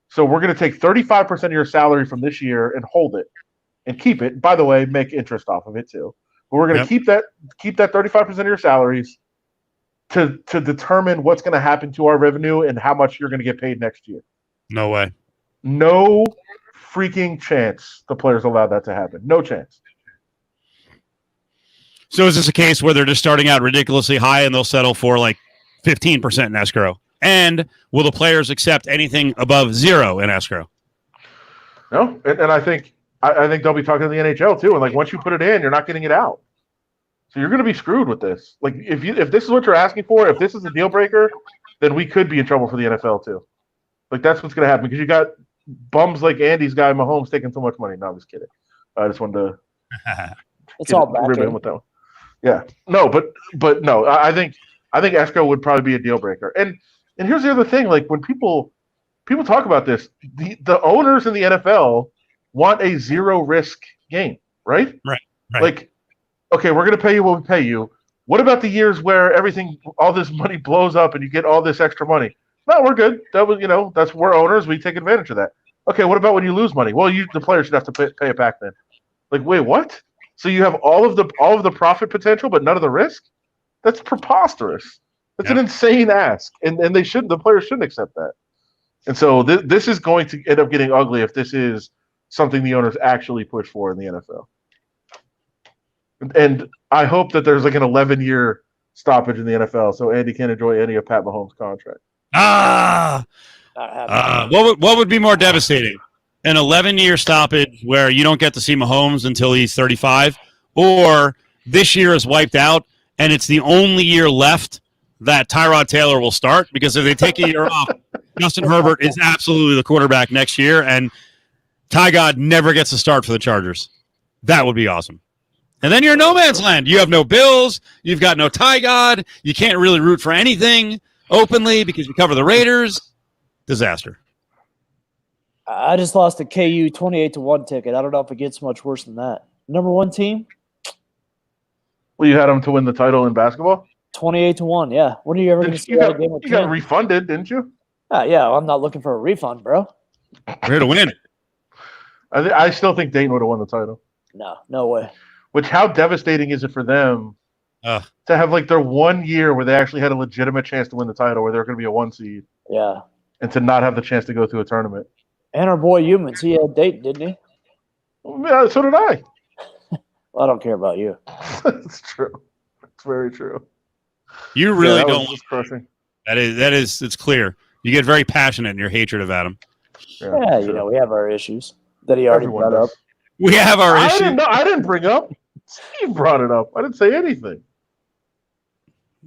So we're going to take 35% of your salary from this year and hold it and keep it. By the way, make interest off of it too. But we're going to keep that 35% of your salaries to determine what's going to happen to our revenue and how much you're going to get paid next year. No way. No freaking chance the players allow that to happen. No chance. So is this a case where they're just starting out ridiculously high and they'll settle for like 15% in escrow? And will the players accept anything above 0 in escrow? No, and I think they'll be talking to the NHL too. And like once you put it in, you're not getting it out. So you're going to be screwed with this. Like if this is what you're asking for, if this is a deal breaker, then we could be in trouble for the NFL too. Like that's what's going to happen because you got bums like Andy's guy Mahomes taking so much money. No, I'm just kidding. I just wanted to It's all back rib in. in with that one. Yeah, no, but no, I think escrow would probably be a deal breaker. And here's the other thing: like when people talk about this, the owners in the NFL want a zero risk game, right? Right. Like, okay, we're going to pay you what we pay you. What about the years where all this money blows up and you get all this extra money? No, we're good. That was, we're owners. We take advantage of that. Okay, what about when you lose money? Well, the players should have to pay it back then. Like, wait, what? So you have all of the profit potential, but none of the risk? That's preposterous. That's an insane ask, and the players shouldn't accept that. And so this is going to end up getting ugly if this is something the owners actually push for in the NFL. And I hope that there's like an 11-year stoppage in the NFL, so Andy can't enjoy any of Pat Mahomes' contract. What would be more devastating? An 11-year stoppage where you don't get to see Mahomes until he's 35, or this year is wiped out and it's the only year left that Tyrod Taylor will start, because if they take a year off, Justin Herbert is absolutely the quarterback next year, and Ty God never gets to start for the Chargers. That would be awesome. And then you're in no man's land. You have no Bills. You've got no Ty God. You can't really root for anything openly because you cover the Raiders. Disaster. I just lost a KU 28-1 ticket. I don't know if it gets much worse than that. Number one team, Well, you had them to win the title in basketball? 28-1. Yeah. When are you ever going to see that game? You got refunded, didn't you? Yeah. I'm not looking for a refund, bro. We're here to win. I still think Dayton would have won the title. No way. Which, how devastating is it for them to have like their 1 year where they actually had a legitimate chance to win the title, where they're going to be a 1 seed, Yeah. and to not have the chance to go through a tournament? And our boy Humans, he had Dayton, didn't he? Yeah, so did I. Well, I don't care about you. It's true. It's very true. You really that don't. was just crushing. That is. It's clear. You get very passionate in your hatred of Adam. Yeah, you know, we have our issues that he already Everyone brought up. does. We have our I issue. didn't know. I didn't bring up. Steve brought it up. I didn't say anything.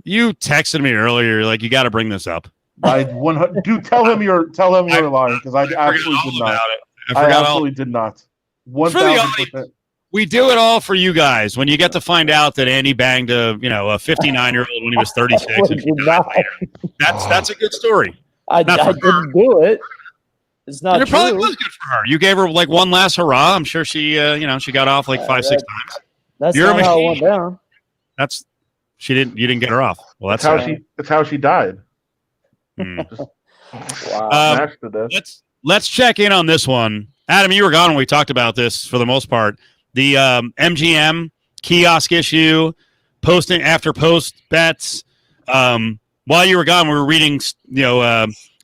You texted me earlier, like you got to bring this up. Dude, tell him you're lying because I absolutely did not. I absolutely did not. 1,000%. We do it all for you guys. When you get to find out that Andy banged a 59-year-old when he was 36, and she died later. That's a good story. I didn't do it. It's not And it true. probably was good for her. You gave her like one last hurrah. I'm sure she she got off like 5-6 times. That's You're a not how it machine. went down. You didn't get her off. Well, that's That's how she died. Wow. Smashed to death. Let's check in on this one. Adam, you were gone when we talked about this for the most part. The MGM kiosk issue, posting after post bets. While you were gone, we were reading,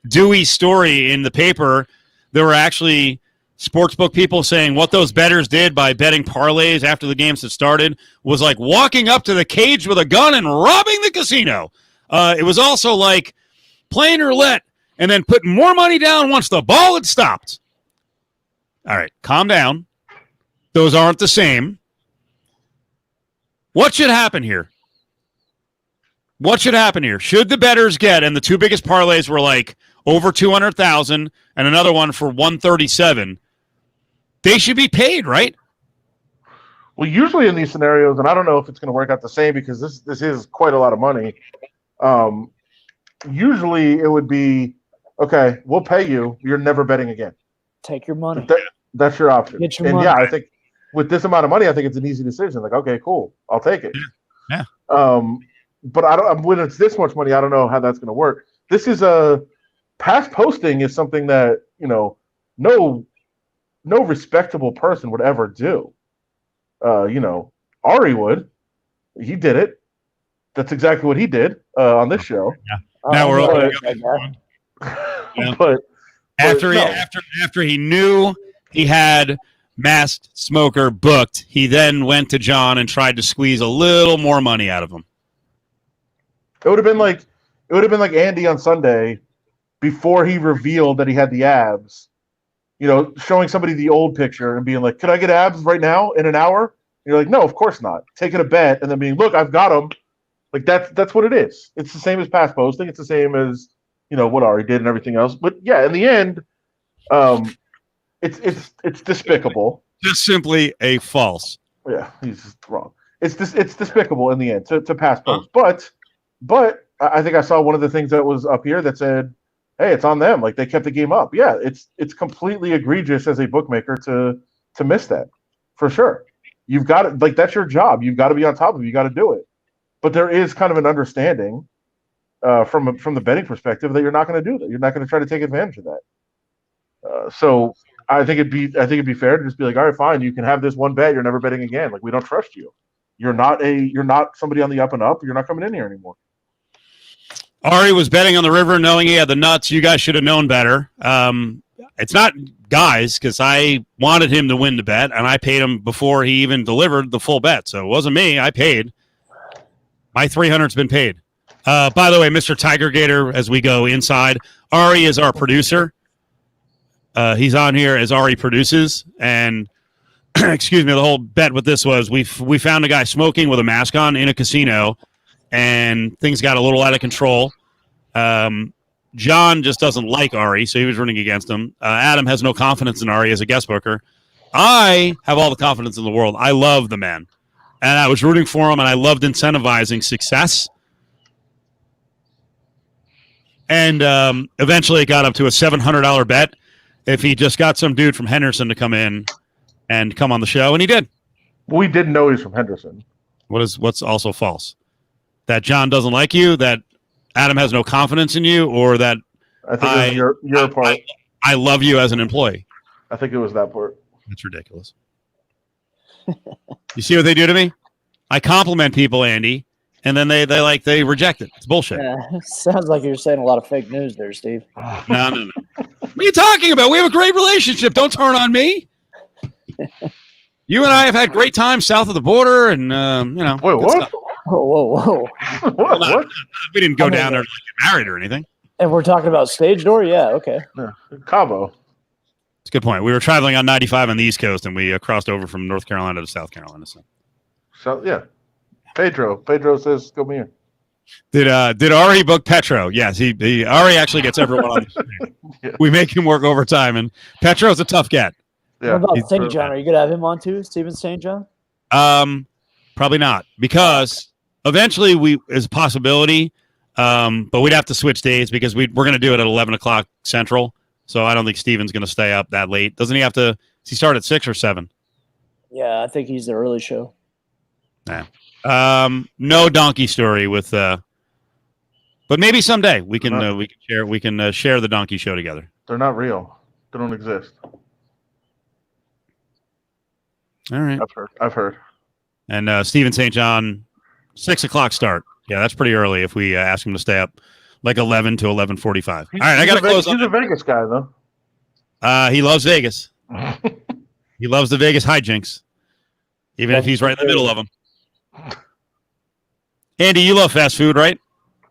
Dewey's story in the paper. There were actually sportsbook people saying what those bettors did by betting parlays after the games had started was like walking up to the cage with a gun and robbing the casino. It was also like playing roulette and then putting more money down once the ball had stopped. All right, calm down. Those aren't the same. What should happen here? What should happen here? Should the bettors get, and the two biggest parlays were like over 200,000 and another one for 137. They should be paid, right? Well, usually in these scenarios, and I don't know if it's going to work out the same because this is quite a lot of money. Usually it would be, okay, we'll pay you. You're never betting again. Take your money. That's your option. Get your and money. yeah, I think with this amount of money, I think it's an easy decision. Like, okay, cool, I'll take it. Yeah. But when it's this much money, I don't know how that's going to work. This is past posting is something that no respectable person would ever do. Ari would. He did it. That's exactly what he did on this show. Yeah. Now we're all Yeah. But after he knew he had masked smoker booked, he then went to John and tried to squeeze a little more money out of him. It would have been like Andy on Sunday before he revealed that he had the abs. Showing somebody the old picture and being like, "Could I get abs right now in an hour?" And you're like, "No, of course not." Taking a bet and then being, "Look, I've got them." Like that's what it is. It's the same as past posting. It's the same as what Ari did and everything else. But yeah, in the end, it's despicable. Just simply a false. Yeah, he's just wrong. It's despicable in the end to pass post. But I think I saw one of the things that was up here that said, "Hey, it's on them. Like they kept the game up." Yeah, it's completely egregious as a bookmaker to miss that, for sure. You've got to, like, that's your job. You've got to be on top of it. You got to do it. But there is kind of an understanding from the betting perspective that you're not going to do that. You're not going to try to take advantage of that. So I think it'd be fair to just be like, all right, fine, you can have this one bet. You're never betting again. Like, we don't trust you. You're not somebody on the up and up. You're not coming in here anymore. Ari was betting on the river knowing he had the nuts. You guys should have known better. It's not guys, because I wanted him to win the bet, and I paid him before he even delivered the full bet. So it wasn't me. I paid. My 300's been paid. By the way, Mr. Tiger Gator, as we go inside, Ari is our producer. He's on here as Ari produces. And, excuse me, the whole bet with this was we found a guy smoking with a mask on in a casino, and things got a little out of control. John just doesn't like Ari, so he was running against him. Adam has no confidence in Ari as a guest booker. I have all the confidence in the world. I love the man. And I was rooting for him, and I loved incentivizing success. And eventually it got up to a $700 bet if he just got some dude from Henderson to come in and come on the show, and he did. We didn't know he's from Henderson. What's also false? That John doesn't like you, that Adam has no confidence in you, or that I think it was your part. I love you as an employee. I think it was that part. That's ridiculous. You see what they do to me? I compliment people, Andy, and then they reject it. It's bullshit. Yeah, sounds like you're saying a lot of fake news there, Steve. No. What are you talking about? We have a great relationship. Don't turn on me. You and I have had great times south of the border, and Wait, what? Whoa. What? We didn't go down there to get married or anything. And we're talking about stage door? Yeah, okay. Yeah. Cabo. It's a good point. We were traveling on 95 on the East Coast, and we crossed over from North Carolina to South Carolina. So yeah. Pedro says, "Come here." Did Ari book Petro? Yes, he Ari actually gets everyone on the stream. Yeah. We make him work overtime, and Petro's a tough cat. Yeah. What about St. John? Are you going to have him on too, Steven St. John? Probably not, because eventually is a possibility, but we'd have to switch days because we're going to do it at 11 o'clock Central. So I don't think Steven's going to stay up that late. Doesn't he have to? Does he start at 6 or 7? Yeah, I think he's the early show. Nah. No donkey story with, but maybe someday we can share the donkey show together. They're not real. They don't exist. All right. I've heard. And Steven St. John, 6 o'clock start. Yeah, that's pretty early if we ask him to stay up like 11 to 11:45. All right, I got to close. He's a Vegas guy, though. He loves Vegas. He loves the Vegas hijinks, even if he's right in the middle of them. Andy, you love fast food, right?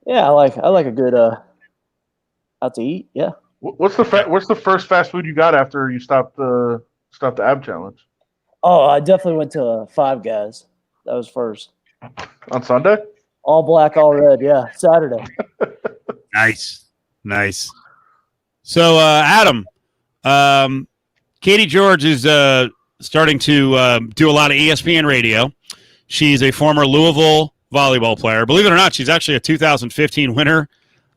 Yeah, I like a good out to eat. Yeah. What's the first fast food you got after you stopped the ab challenge? Oh, I definitely went to Five Guys. That was first. On Sunday? All black, all red. Yeah, Saturday. Nice. So, Adam, Katie George is starting to do a lot of ESPN radio. She's a former Louisville volleyball player. Believe it or not, she's actually a 2015 winner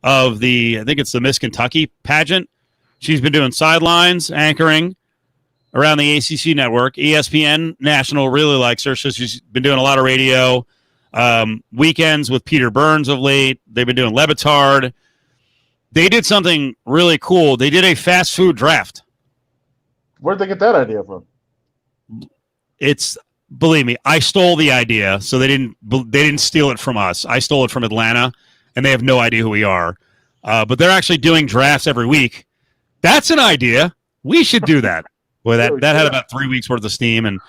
of I think it's the Miss Kentucky pageant. She's been doing sidelines, anchoring around the ACC network. ESPN National really likes her, so she's been doing a lot of radio. Weekends with Peter Burns of late. They've been doing Le Batard. They did something really cool. They did a fast food draft. Where'd they get that idea from? Believe me, I stole the idea, so they didn't steal it from us. I stole it from Atlanta, and they have no idea who we are. But they're actually doing drafts every week. That's an idea. We should do that. Boy, that had about 3 weeks worth of steam, and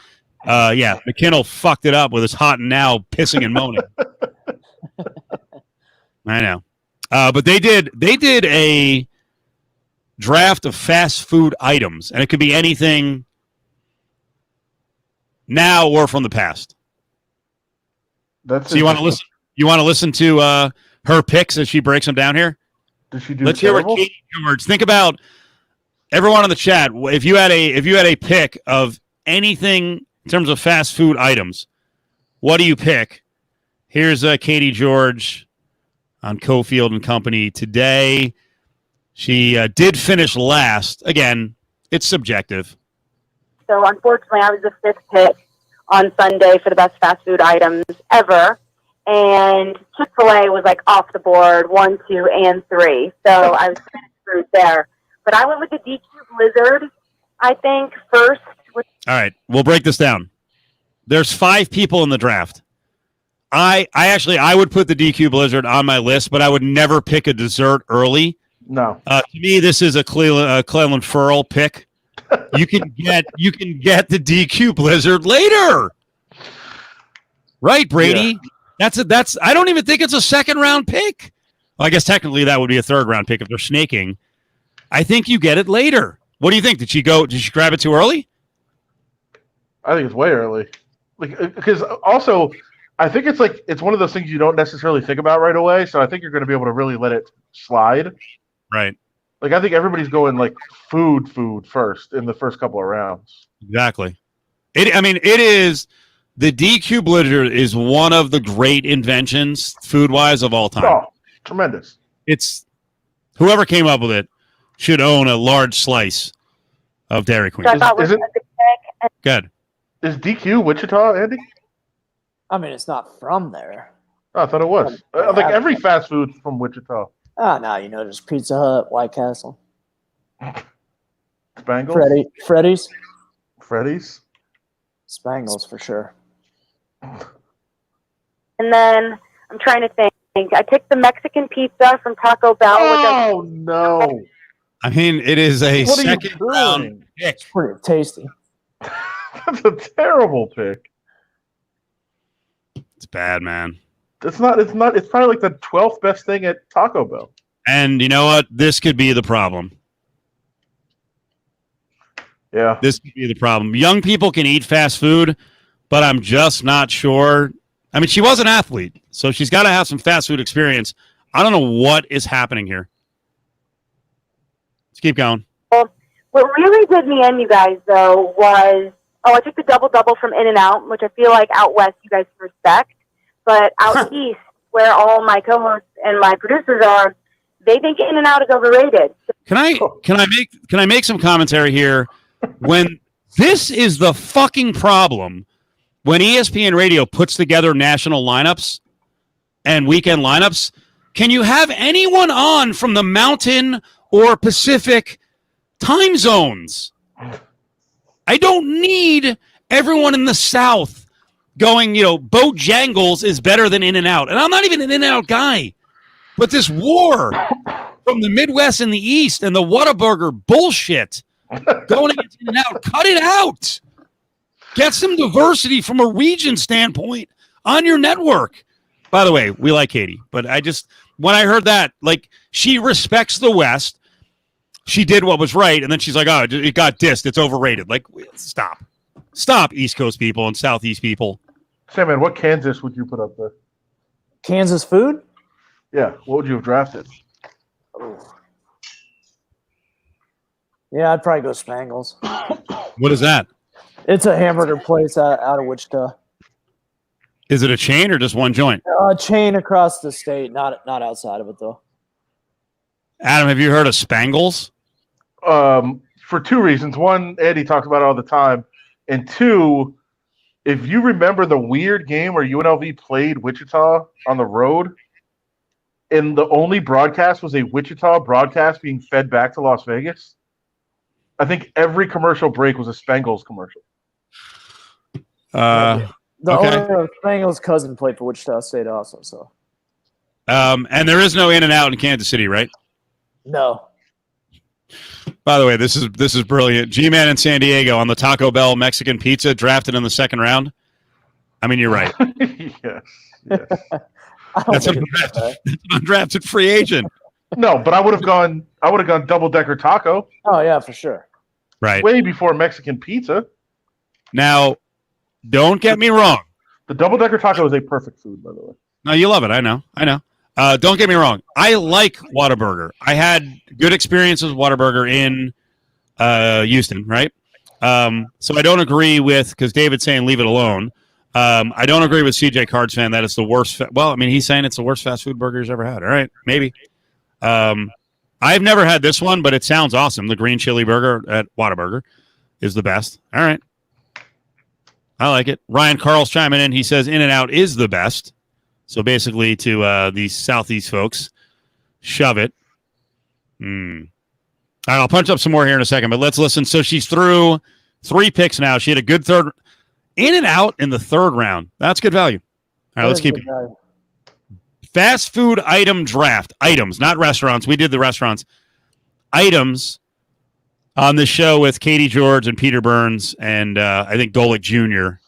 McKinnell fucked it up with his hot and now pissing and moaning. I know, but they did a draft of fast food items, and it could be anything now or from the past. So you want to listen? You want to listen to her picks as she breaks them down here? Did she do? Let's hear what Katie George. Think about everyone in the chat. If you had a pick of anything in terms of fast food items, what do you pick? Here's Katie George on Cofield and Company today. She did finish last. Again, it's subjective. So unfortunately, I was the 5th pick on Sunday for the best fast food items ever. And Chick-fil-A was like off the board, 1, 2, and 3. So I was kind of screwed there. But I went with the DQ Blizzard, I think, first. All right, we'll break this down. There's 5 people in the draft. I would put the DQ Blizzard on my list, but I would never pick a dessert early. No. To me, this is a Cleveland Furl pick. You can get the DQ Blizzard later, right, Brady? Yeah. That's. I don't even think it's a 2nd round pick. Well, I guess technically that would be a 3rd round pick if they're snaking. I think you get it later. What do you think? Did she grab it too early? I think it's way early. Because also, I think it's one of those things you don't necessarily think about right away. So I think you're going to be able to really let it slide. Right. I think everybody's going food first in the first couple of rounds. Exactly. It is the DQ Blizzard is one of the great inventions food-wise of all time. Oh, tremendous. It's whoever came up with it should own a large slice of Dairy Queen. So I thought was a good pick. Good. Is DQ Wichita, Andy? I mean, it's not from there. Oh, I thought it was. Every fast food's from Wichita. Oh, no, just Pizza Hut, White Castle. Spangles? Freddy's? Spangles, for sure. And then I'm trying to think. I picked the Mexican pizza from Taco Bell. Oh, no. It is a 2nd round pick. It's pretty tasty. That's a terrible pick. It's bad, man. It's not. It's probably the 12th best thing at Taco Bell. And you know what? This could be the problem. Yeah. This could be the problem. Young people can eat fast food, but I'm just not sure. I mean, she was an athlete, so she's got to have some fast food experience. I don't know what is happening here. Let's keep going. Well, what really did me in, you guys, though, was I took the double from In-N-Out, which I feel like out west you guys respect, but out east, where all my co-hosts and my producers are, they think In-N-Out is overrated. Can I make some commentary here? When this is the fucking problem, when ESPN Radio puts together national lineups and weekend lineups, can you have anyone on from the Mountain or Pacific time zones? I don't need everyone in the South going, Bojangles is better than In-N-Out. And I'm not even an In-N-Out guy. But this war from the Midwest and the East and the Whataburger bullshit going against In-N-Out, cut it out. Get some diversity from a region standpoint on your network. By the way, we like Katie, but when I heard that, she respects the West. She did what was right, and then she's like, oh, it got dissed. It's overrated. Stop. Stop, East Coast people and Southeast people. Sam, what Kansas would you put up there? Kansas food? Yeah, what would you have drafted? Yeah, I'd probably go Spangles. What is that? It's a hamburger place out of Wichita. Is it a chain or just one joint? Chain across the state, not outside of it, though. Adam, have you heard of Spangles? For two reasons. One, Eddie talks about it all the time. And two, if you remember the weird game where UNLV played Wichita on the road, and the only broadcast was a Wichita broadcast being fed back to Las Vegas, I think every commercial break was a Spangles commercial. The owner of Spangles' cousin played for Wichita State also. So, and there is no In-N-Out in Kansas City, right? No. By the way, this is brilliant. G-Man in San Diego on the Taco Bell Mexican pizza drafted in the second round. I mean, you're right. Yes. That's an undrafted free agent. No, but I would have gone double-decker taco. Oh yeah, for sure. Right. Way before Mexican pizza. Now, don't get me wrong. The double-decker taco is a perfect food, by the way. No, you love it. I know. Don't get me wrong. I like Whataburger. I had good experiences with Whataburger in Houston, right? So I don't agree with, because David's saying leave it alone. I don't agree with CJ Cards fan that it's the worst. He's saying it's the worst fast food burger he's ever had. All right, maybe. I've never had this one, but it sounds awesome. The green chili burger at Whataburger is the best. All right. I like it. Ryan Carl's chiming in. He says In-N-Out is the best. So basically to these Southeast folks, shove it. All right, I'll punch up some more here in a second, but let's listen. So she's through 3 picks now. She had a good third. In-N-Out in the third round. That's good value. All right, let's keep it. Fast food item draft. Items, not restaurants. We did the restaurants. Items on the show with Katie George and Peter Burns, and I think Golick Jr.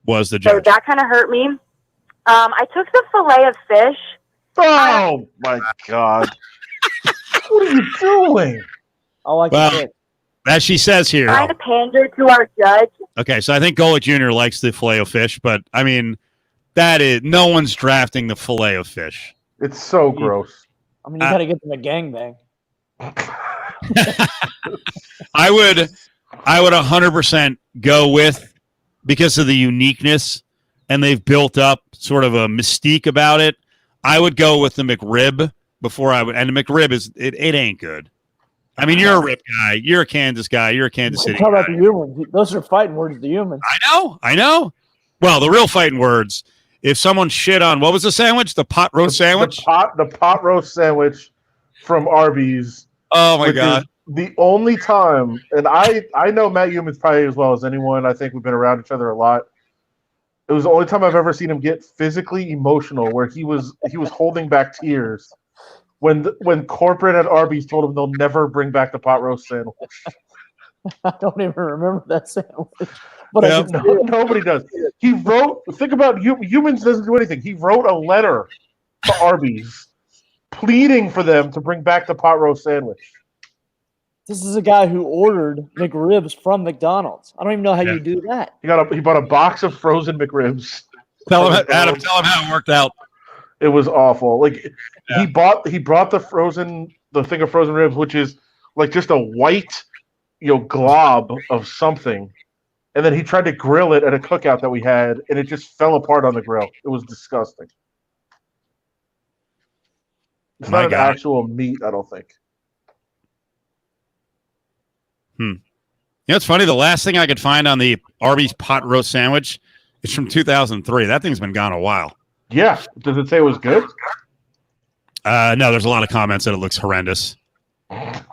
was the judge. So that kind of hurt me. I took the fillet of fish. Oh, my God. What are you doing? I like it. As she says here. Trying to pander to our judge. Okay, so I think Golick Jr. likes the filet of fish, but, I mean, no one's drafting the filet of fish. It's so gross. I mean, you got to get them a gangbang. I would 100% go with, because of the uniqueness, and they've built up sort of a mystique about it, I would go with the McRib before I would. And the McRib it ain't good. I mean, you're a rib guy. You're a Kansas guy. You're a Kansas City How guy. about the humans? Those are fighting words, the humans. I know. Well, the real fighting words, if someone shit on, what was the sandwich? The pot roast sandwich? The pot roast sandwich from Arby's. Oh, my God. The only time, and I know Matt Humans probably as well as anyone. I think we've been around each other a lot. It was the only time I've ever seen him get physically emotional, where he was holding back tears when corporate at Arby's told him they'll never bring back the pot roast sandwich. I don't even remember that sandwich. But nobody does. He wrote. Think about Humans doesn't do anything. He wrote a letter to Arby's pleading for them to bring back the pot roast sandwich. This is a guy who ordered McRibs from McDonald's. I don't even know how you do that. He bought a box of frozen McRibs. Adam, tell him how it worked out. It was awful. Like he brought the thing of frozen ribs, which is like just a white, glob of something. And then he tried to grill it at a cookout that we had, and it just fell apart on the grill. It was disgusting. It's not an actual meat, I don't think. It's funny. The last thing I could find on the Arby's pot roast sandwich is from 2003. That thing's been gone a while. Yeah. Does it say it was good? No, there's a lot of comments that it looks horrendous. But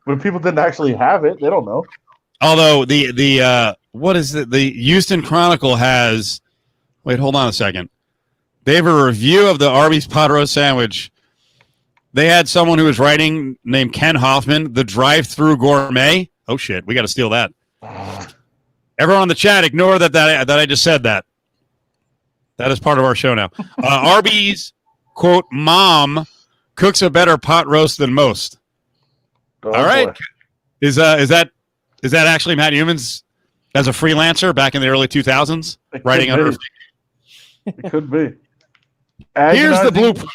if people didn't actually have it, they don't know. Although what is it? The Houston Chronicle has. Wait, hold on a second. They have a review of the Arby's pot roast sandwich. They had someone who was writing named Ken Hoffman, the drive-through gourmet. Oh shit, we got to steal that. Everyone in the chat, ignore that I just said that. That is part of our show now. Arby's quote mom cooks a better pot roast than most. Oh, all right, boy. is that actually Matt Humans as a freelancer back in the early 2000s writing under? It could be. Here's the blueprint.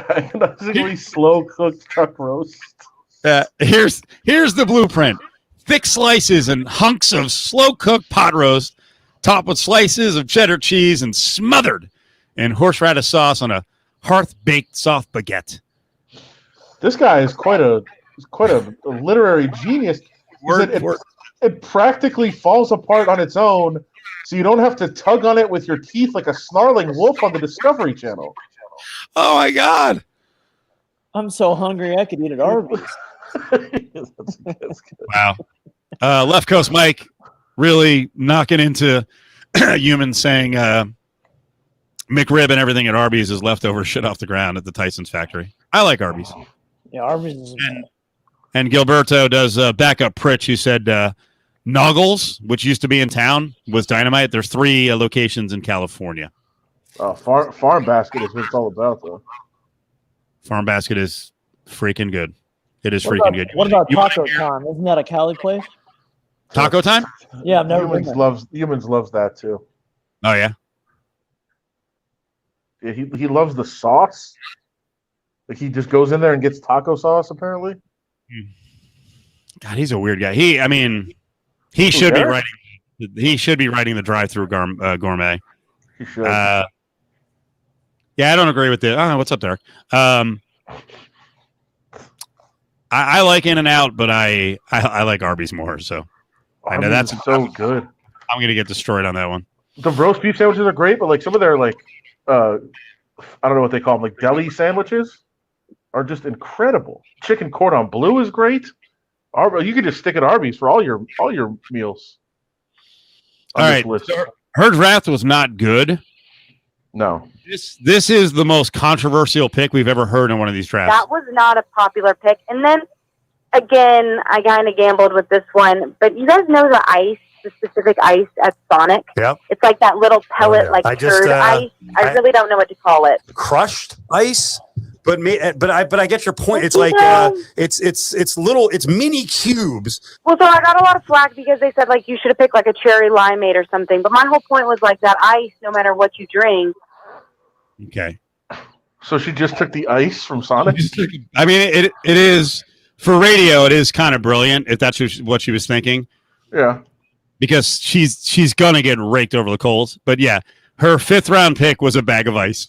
Agonizingly slow cooked chuck roast. Here's the blueprint. Thick slices and hunks of slow cooked pot roast, topped with slices of cheddar cheese and smothered in horseradish sauce on a hearth baked soft baguette. This guy is quite a literary genius. It practically falls apart on its own, so you don't have to tug on it with your teeth like a snarling wolf on the Discovery Channel. Oh my God! I'm so hungry I could eat at Arby's. Wow. Left Coast Mike really knocking into Humans saying McRib and everything at Arby's is leftover shit off the ground at the Tyson's factory. I like Arby's. Yeah, Arby's is and Gilberto does backup Pritch, who said Noggles, which used to be in town, was dynamite. There's 3 locations in California. Farm Basket is what it's all about, though. Farm Basket is freaking good. It is good. What about Taco Time? Isn't that a Cali place? Taco Time? Yeah, I've never been there. Humans loves that too. Oh yeah. Yeah, he loves the sauce. Like he just goes in there and gets taco sauce. Apparently. God, he's a weird guy. He should be writing. He should be writing the drive-through gourmet. He should. Yeah, I don't agree with it. Oh, what's up, Derek? I like In-N-Out, but I like Arby's more. So I know that's so good. I'm gonna get destroyed on that one. The roast beef sandwiches are great, but like some of their I don't know what they call them, like deli sandwiches, are just incredible. Chicken cordon bleu is great. You can just stick at Arby's for all your meals. All right, so Her Draft was not good. No. This is the most controversial pick we've ever heard in one of these drafts. That was not a popular pick. And then, again, I kind of gambled with this one. But you guys know the specific ice at Sonic? Yep. It's like that little pellet, turd ice. I really don't know what to call it. Crushed ice? But I get your point. It's like it's little, it's mini cubes. Well, so I got a lot of flack because they said you should have picked a cherry limeade or something. But my whole point was that ice, no matter what you drink. Okay. So she just took the ice from Sonic. I mean, it is for radio. It is kind of brilliant if that's what she was thinking. Yeah. Because she's gonna get raked over the coals. But yeah, her 5th round pick was a bag of ice.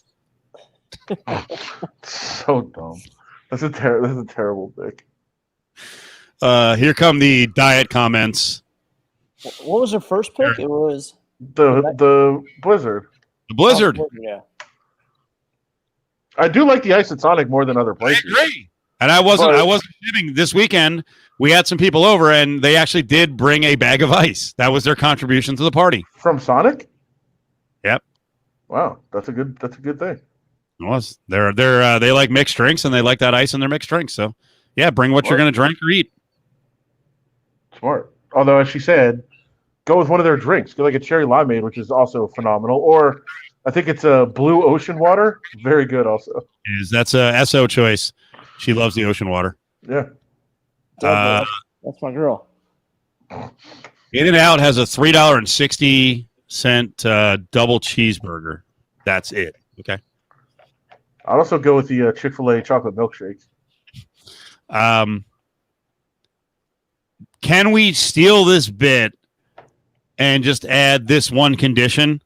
So dumb. That's a terrible pick. Here come the diet comments. What was her first pick? It was the Blizzard. The Blizzard. Oh, yeah. I do like the ice at Sonic more than other places. I agree. And I wasn't kidding. This weekend we had some people over and they actually did bring a bag of ice. That was their contribution to the party. From Sonic? Yep. Wow, that's a good thing. It was. They like mixed drinks and they like that ice in their mixed drinks. So yeah, bring what you're going to drink or eat. Smart. Although, as she said, go with one of their drinks. Go like a cherry limeade, which is also phenomenal, or I think it's a blue ocean water. Very good, also. That's a SO choice. She loves the ocean water. Yeah. That's my girl. In-N-Out has a $3.60 double cheeseburger. That's it. Okay. I'd also go with the Chick-fil-A chocolate milkshake. Can we steal this bit and just add this one condition?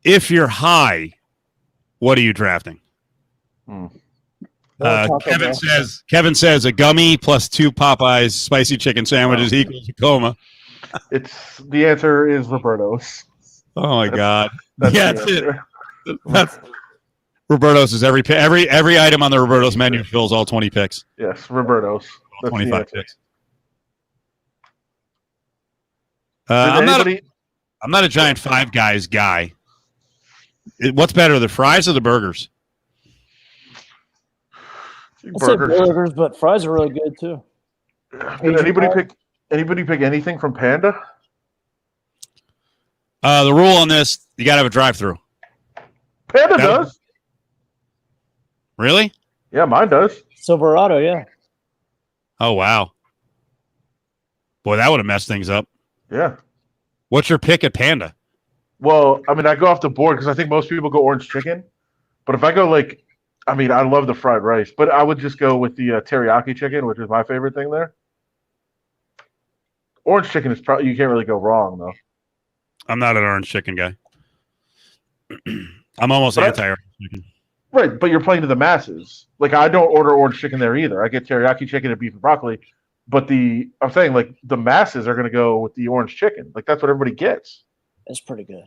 If you're high, what are you drafting? Kevin says a gummy plus 2 Popeyes spicy chicken sandwiches equals a coma. The answer is Roberto's. Oh my God. That's it. That's Roberto's is every item on the Roberto's menu fills all 20 picks. Yes, Roberto's. That's 25 picks. I'm not a giant Five Guys guy. What's better, the fries or the burgers? I'd say burgers, but fries are really good too. Did anybody pick anything from Panda? The rule on this, you gotta have a drive-through. Panda does. Really? Yeah, mine does. Silverado, yeah. Oh wow. Boy, that would have messed things up. Yeah. What's your pick at Panda? Well, I mean, I go off the board because I think most people go orange chicken. But if I go I love the fried rice, but I would just go with the teriyaki chicken, which is my favorite thing there. Orange chicken is probably, you can't really go wrong, though. I'm not an orange chicken guy. I'm almost anti-orange chicken. Right, but you're playing to the masses. Like, I don't order orange chicken there either. I get teriyaki chicken and beef and broccoli. But I'm saying, like, the masses are going to go with the orange chicken. Like, that's what everybody gets. It's pretty good.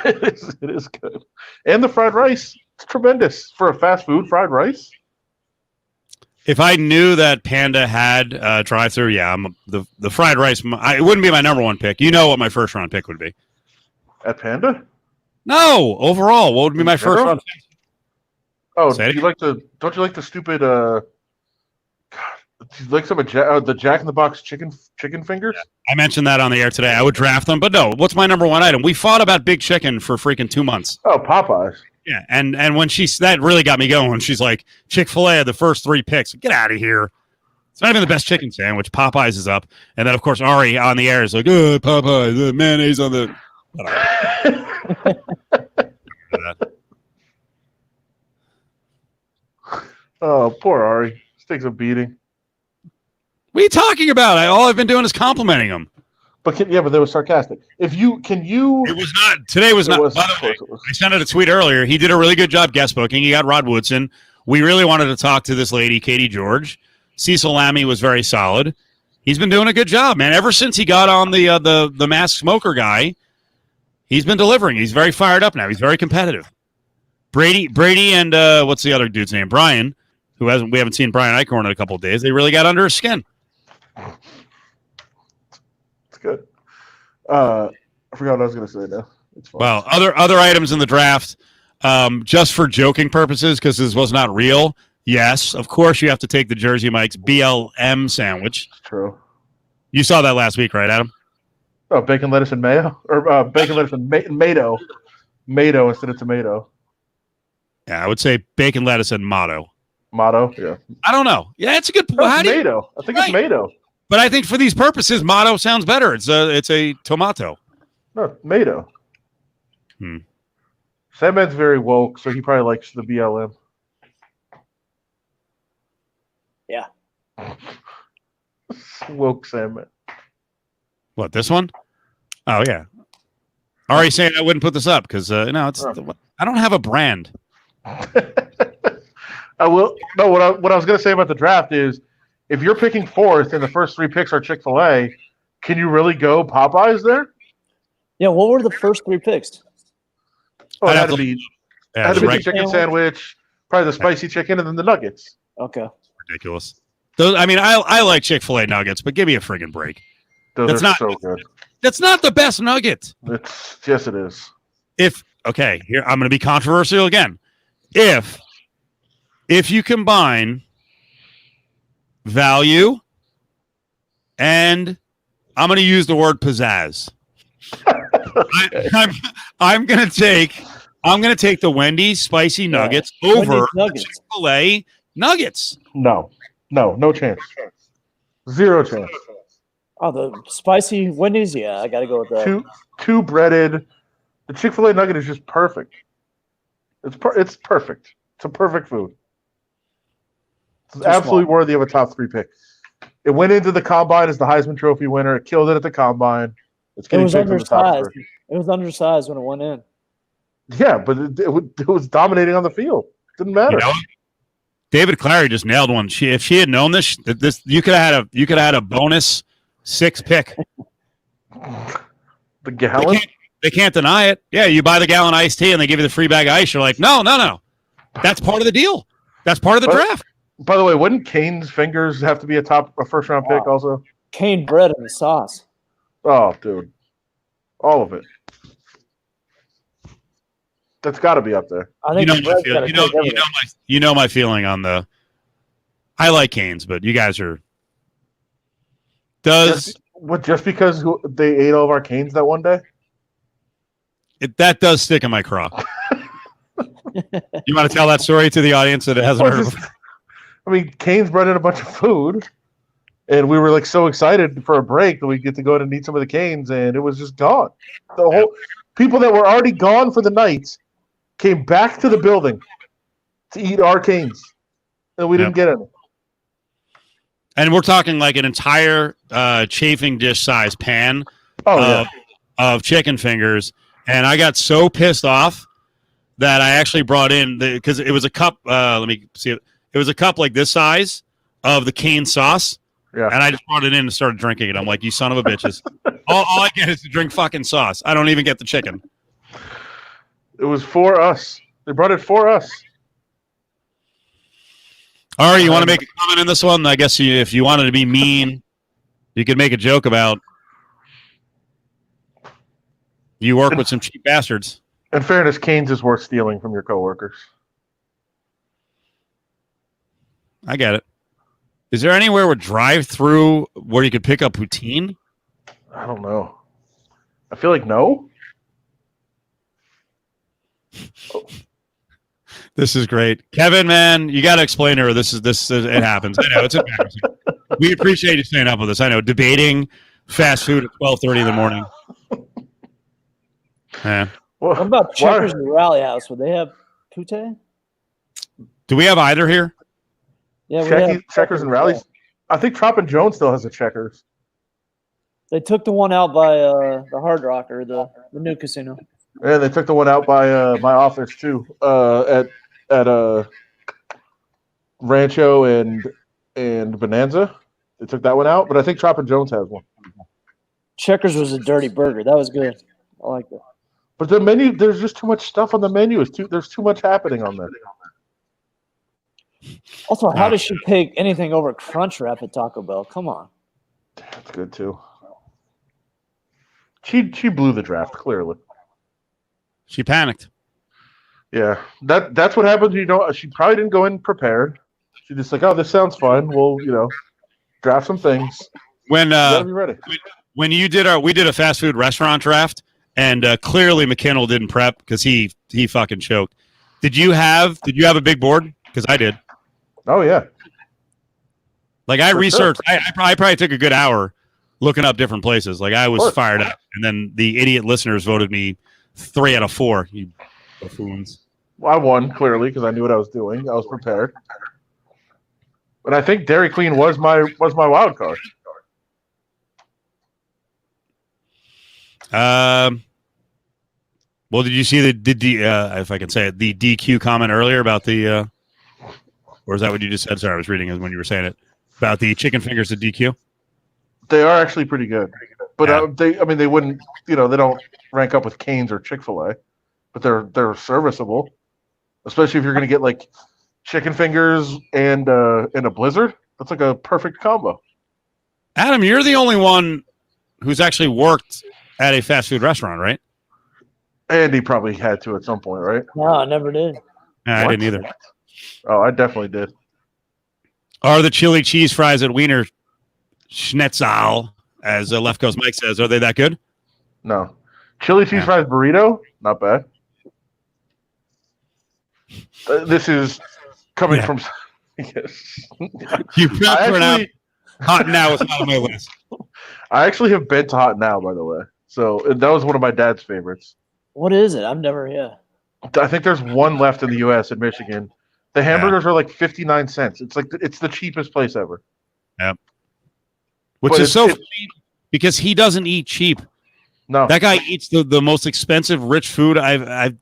It is good. And the fried rice, it's tremendous. For a fast food fried rice. If I knew that Panda had drive-through, yeah, the fried rice. It wouldn't be my number one pick. You know what my first round pick would be? At Panda? No, overall, what would be my first round pick? Oh, don't you like the stupid? God, do you like some of the Jack in the Box chicken fingers? Yeah, I mentioned that on the air today. I would draft them, but no. What's my number one item? We fought about big chicken for freaking 2 months. Oh, Popeyes. Yeah, and when that really got me going. She's like, Chick-fil-A had the first 3 picks. Get out of here. It's not even the best chicken sandwich. Popeyes is up. And then, of course, Ari on the air is like, oh, Popeyes, the mayonnaise on the... Oh, poor Ari. This takes a beating. What are you talking about? All I've been doing is complimenting him. But that was sarcastic. It was not. Today was not. By the way, I sent out a tweet earlier. He did a really good job guest booking. He got Rod Woodson. We really wanted to talk to this lady, Katie George. Cecil Lammey was very solid. He's been doing a good job, man. Ever since he got on the mass smoker guy, he's been delivering. He's very fired up now. He's very competitive. Brady, and what's the other dude's name? Brian, we haven't seen Brian Eichhorn in a couple of days. They really got under his skin. It's good. I forgot what I was going to say now. It's fine. Well, other items in the draft, just for joking purposes, because this was not real. Yes, of course you have to take the Jersey Mike's BLM sandwich. True. You saw that last week, right, Adam? Oh, bacon, lettuce, and mayo, or bacon, lettuce, and mayo. Mayo instead of tomato. Yeah, I would say bacon, lettuce, and motto. Motto, yeah. I don't know. Yeah, it's a good. Tomato. I think it's tomato. But I think for these purposes, motto sounds better. It's a tomato. No, tomato. Sandman's very woke, so he probably likes the BLM. Yeah. Woke Sandman. What, this one? Oh yeah. Already saying I wouldn't put this up because I don't have a brand. I will. No, what I was going to say about the draft is, if you're picking fourth and the first 3 picks are Chick-fil-A, can you really go Popeyes there? Yeah. What were the first 3 picks? Oh, it had to be the chicken sandwich, probably the spicy chicken, and then the nuggets. Okay. Ridiculous. Those, I mean, I like Chick-fil-A nuggets, but give me a friggin' break. Those are so good. That's not the best nugget. Yes, it is. Here I'm going to be controversial again. If you combine value and I'm going to use the word pizzazz. I'm gonna take the Wendy's spicy nuggets over Nuggets. Chick-fil-A nuggets. No chance. Zero chance. Oh, the spicy Wendy's. Yeah, I got to go with that. Too breaded. The Chick-fil-A nugget is just perfect. It's perfect. It's a perfect food. It's absolutely worthy of a top 3 pick. It went into the combine as the Heisman Trophy winner. It killed it at the combine. It was undersized. It was undersized when it went in. Yeah, but it was dominating on the field. Didn't matter. You know, David Clary just nailed one. If she had known this, you could have had a bonus 6 pick. The gallon. They can't deny it. Yeah, you buy the gallon iced tea and they give you the free bag of ice. You're like, no. That's part of the deal. That's part of the draft. By the way, wouldn't Kane's fingers have to be a first round pick also? Cane bread and the sauce. Oh, dude. All of it. That's got to be up there. I think you know my feeling on the. I like Canes, but you guys are. Just because they ate all of our Canes that one day? That does stick in my craw. You want to tell that story to the audience that it hasn't heard of? I mean, Canes brought in a bunch of food, and we were like so excited for a break that we get to go in and eat some of the Canes, and it was just gone. The whole people that were already gone for the night came back to the building to eat our Canes, and we didn't get any. And we're talking like an entire chafing dish size pan of chicken fingers. And I got so pissed off that I actually brought in because it was a cup. Let me see it. It was a cup like this size of the cane sauce. Yeah. And I just brought it in and started drinking it. I'm like, you son of a bitches. all I get is to drink fucking sauce. I don't even get the chicken. It was for us. They brought it for us. All right, you want to make a comment in this one? I guess if you wanted to be mean, you could make a joke about you work with some cheap bastards. In fairness, Canes is worth stealing from your coworkers. I get it. Is there anywhere with drive-through where you could pick up poutine? I don't know. I feel like no. This is great, Kevin. Man, you got to explain to her. This it happens. I know it's embarrassing. We appreciate you staying up with us. I know debating fast food at 12:30 in the morning. Yeah. What about Checkers and Rally House? Would they have poutine? Do we have either here? Yeah, Checkers and Rallies. I think Trop and Jones still has a Checkers. They took the one out by the Hard Rock or the new casino. Yeah, they took the one out by my office too. At Rancho and Bonanza. They took that one out, but I think Trop and Jones has one. Checkers was a dirty burger. That was good. I like that. But the menu, there's just too much stuff on the menu. There's too much happening on there. Also, how does she pick anything over Crunchwrap at Taco Bell? Come on. That's good too. She blew the draft clearly. She panicked. Yeah, that's what happens. She probably didn't go in prepared. She just like, oh, this sounds fun. We'll draft some things. When you gotta be ready. When we did a fast food restaurant draft, and clearly McKinnell didn't prep because he fucking choked. Did you have a big board? Because I did. Oh yeah. Like I researched. Sure. I probably took a good hour looking up different places. Like I was fired up, and then the idiot listeners voted me 3 out of 4. You buffoons. Well, I won clearly because I knew what I was doing. I was prepared. But I think Dairy Queen was my wild card. Well, did you see if I can say it, the DQ comment earlier about the, or is that what you just said? Sorry, I was reading it when you were saying it about the chicken fingers at DQ. They are actually pretty good, but they wouldn't, they don't rank up with Cane's or Chick-fil-A, but they're serviceable, especially if you're going to get like chicken fingers and a Blizzard. That's like a perfect combo. Adam, you're the only one who's actually worked at a fast food restaurant, right? Andy probably had to at some point, right? No, I never did. I didn't either. Oh, I definitely did. Are the chili cheese fries at Wiener Schnitzel, as Left Coast Mike says, are they that good? No. Chili cheese fries burrito, not bad. This is coming from. Yes. You prepped for an out. Hot now is not on my list. I actually have been to Hot Now, by the way. So that was one of my dad's favorites. What is it? I've never. Yeah. I think there's one left in the U.S. in Michigan. The hamburgers are like 59 cents. It's like it's the cheapest place ever. Yep. Which But is so funny because he doesn't eat cheap. No, that guy eats the most expensive rich food I've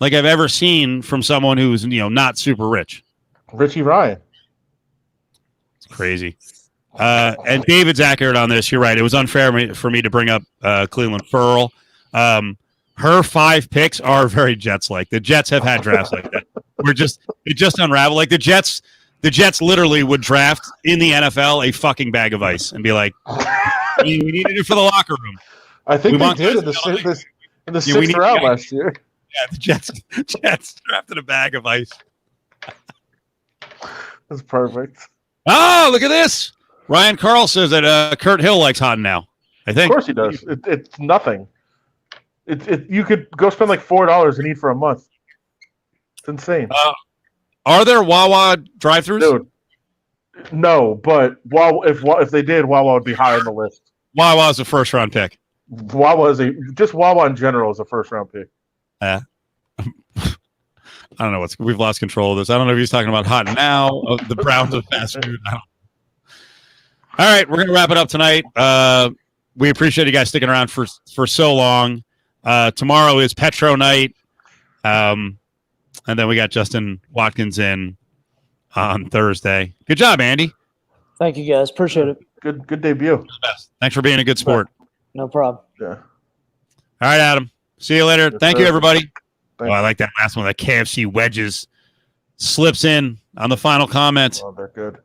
ever seen from someone who's not super rich. Richie Ryan. It's crazy. And David's accurate on this. You're right. It was unfair for me to bring up Cleveland Furl. Her 5 picks are very Jets-like. The Jets have had drafts like that. It just unraveled. Like the Jets literally would draft in the NFL a fucking bag of ice and be like, we needed it for the locker room. I think they did in the 6th round last year. Yeah, the Jets drafted a bag of ice. That's perfect. Oh, look at this. Ryan Carl says that Kurt Hill likes Hot Now. I think. Of course he does. It's nothing. You could go spend like $4 and eat for a month. It's insane. Are there Wawa drive-thrus? Dude, no, but if they did, Wawa would be high on the list. Wawa is a first-round pick. Wawa in general is a first-round pick. I don't know we've lost control of this. I don't know if he's talking about Hot Now, the Browns of fast food. All right, we're gonna wrap it up tonight. We appreciate you guys sticking around for so long. Tomorrow is Petro night, and then we got Justin Watkins in on Thursday. Good job, Andy. Thank you, guys. Appreciate it. Good debut. Thanks for being a good sport. No problem. Yeah. All right, Adam. See you later. Yes, Thank sir. you, everybody. Thank I like that last one. That KFC wedges slips in on the final comment. Oh, they're good.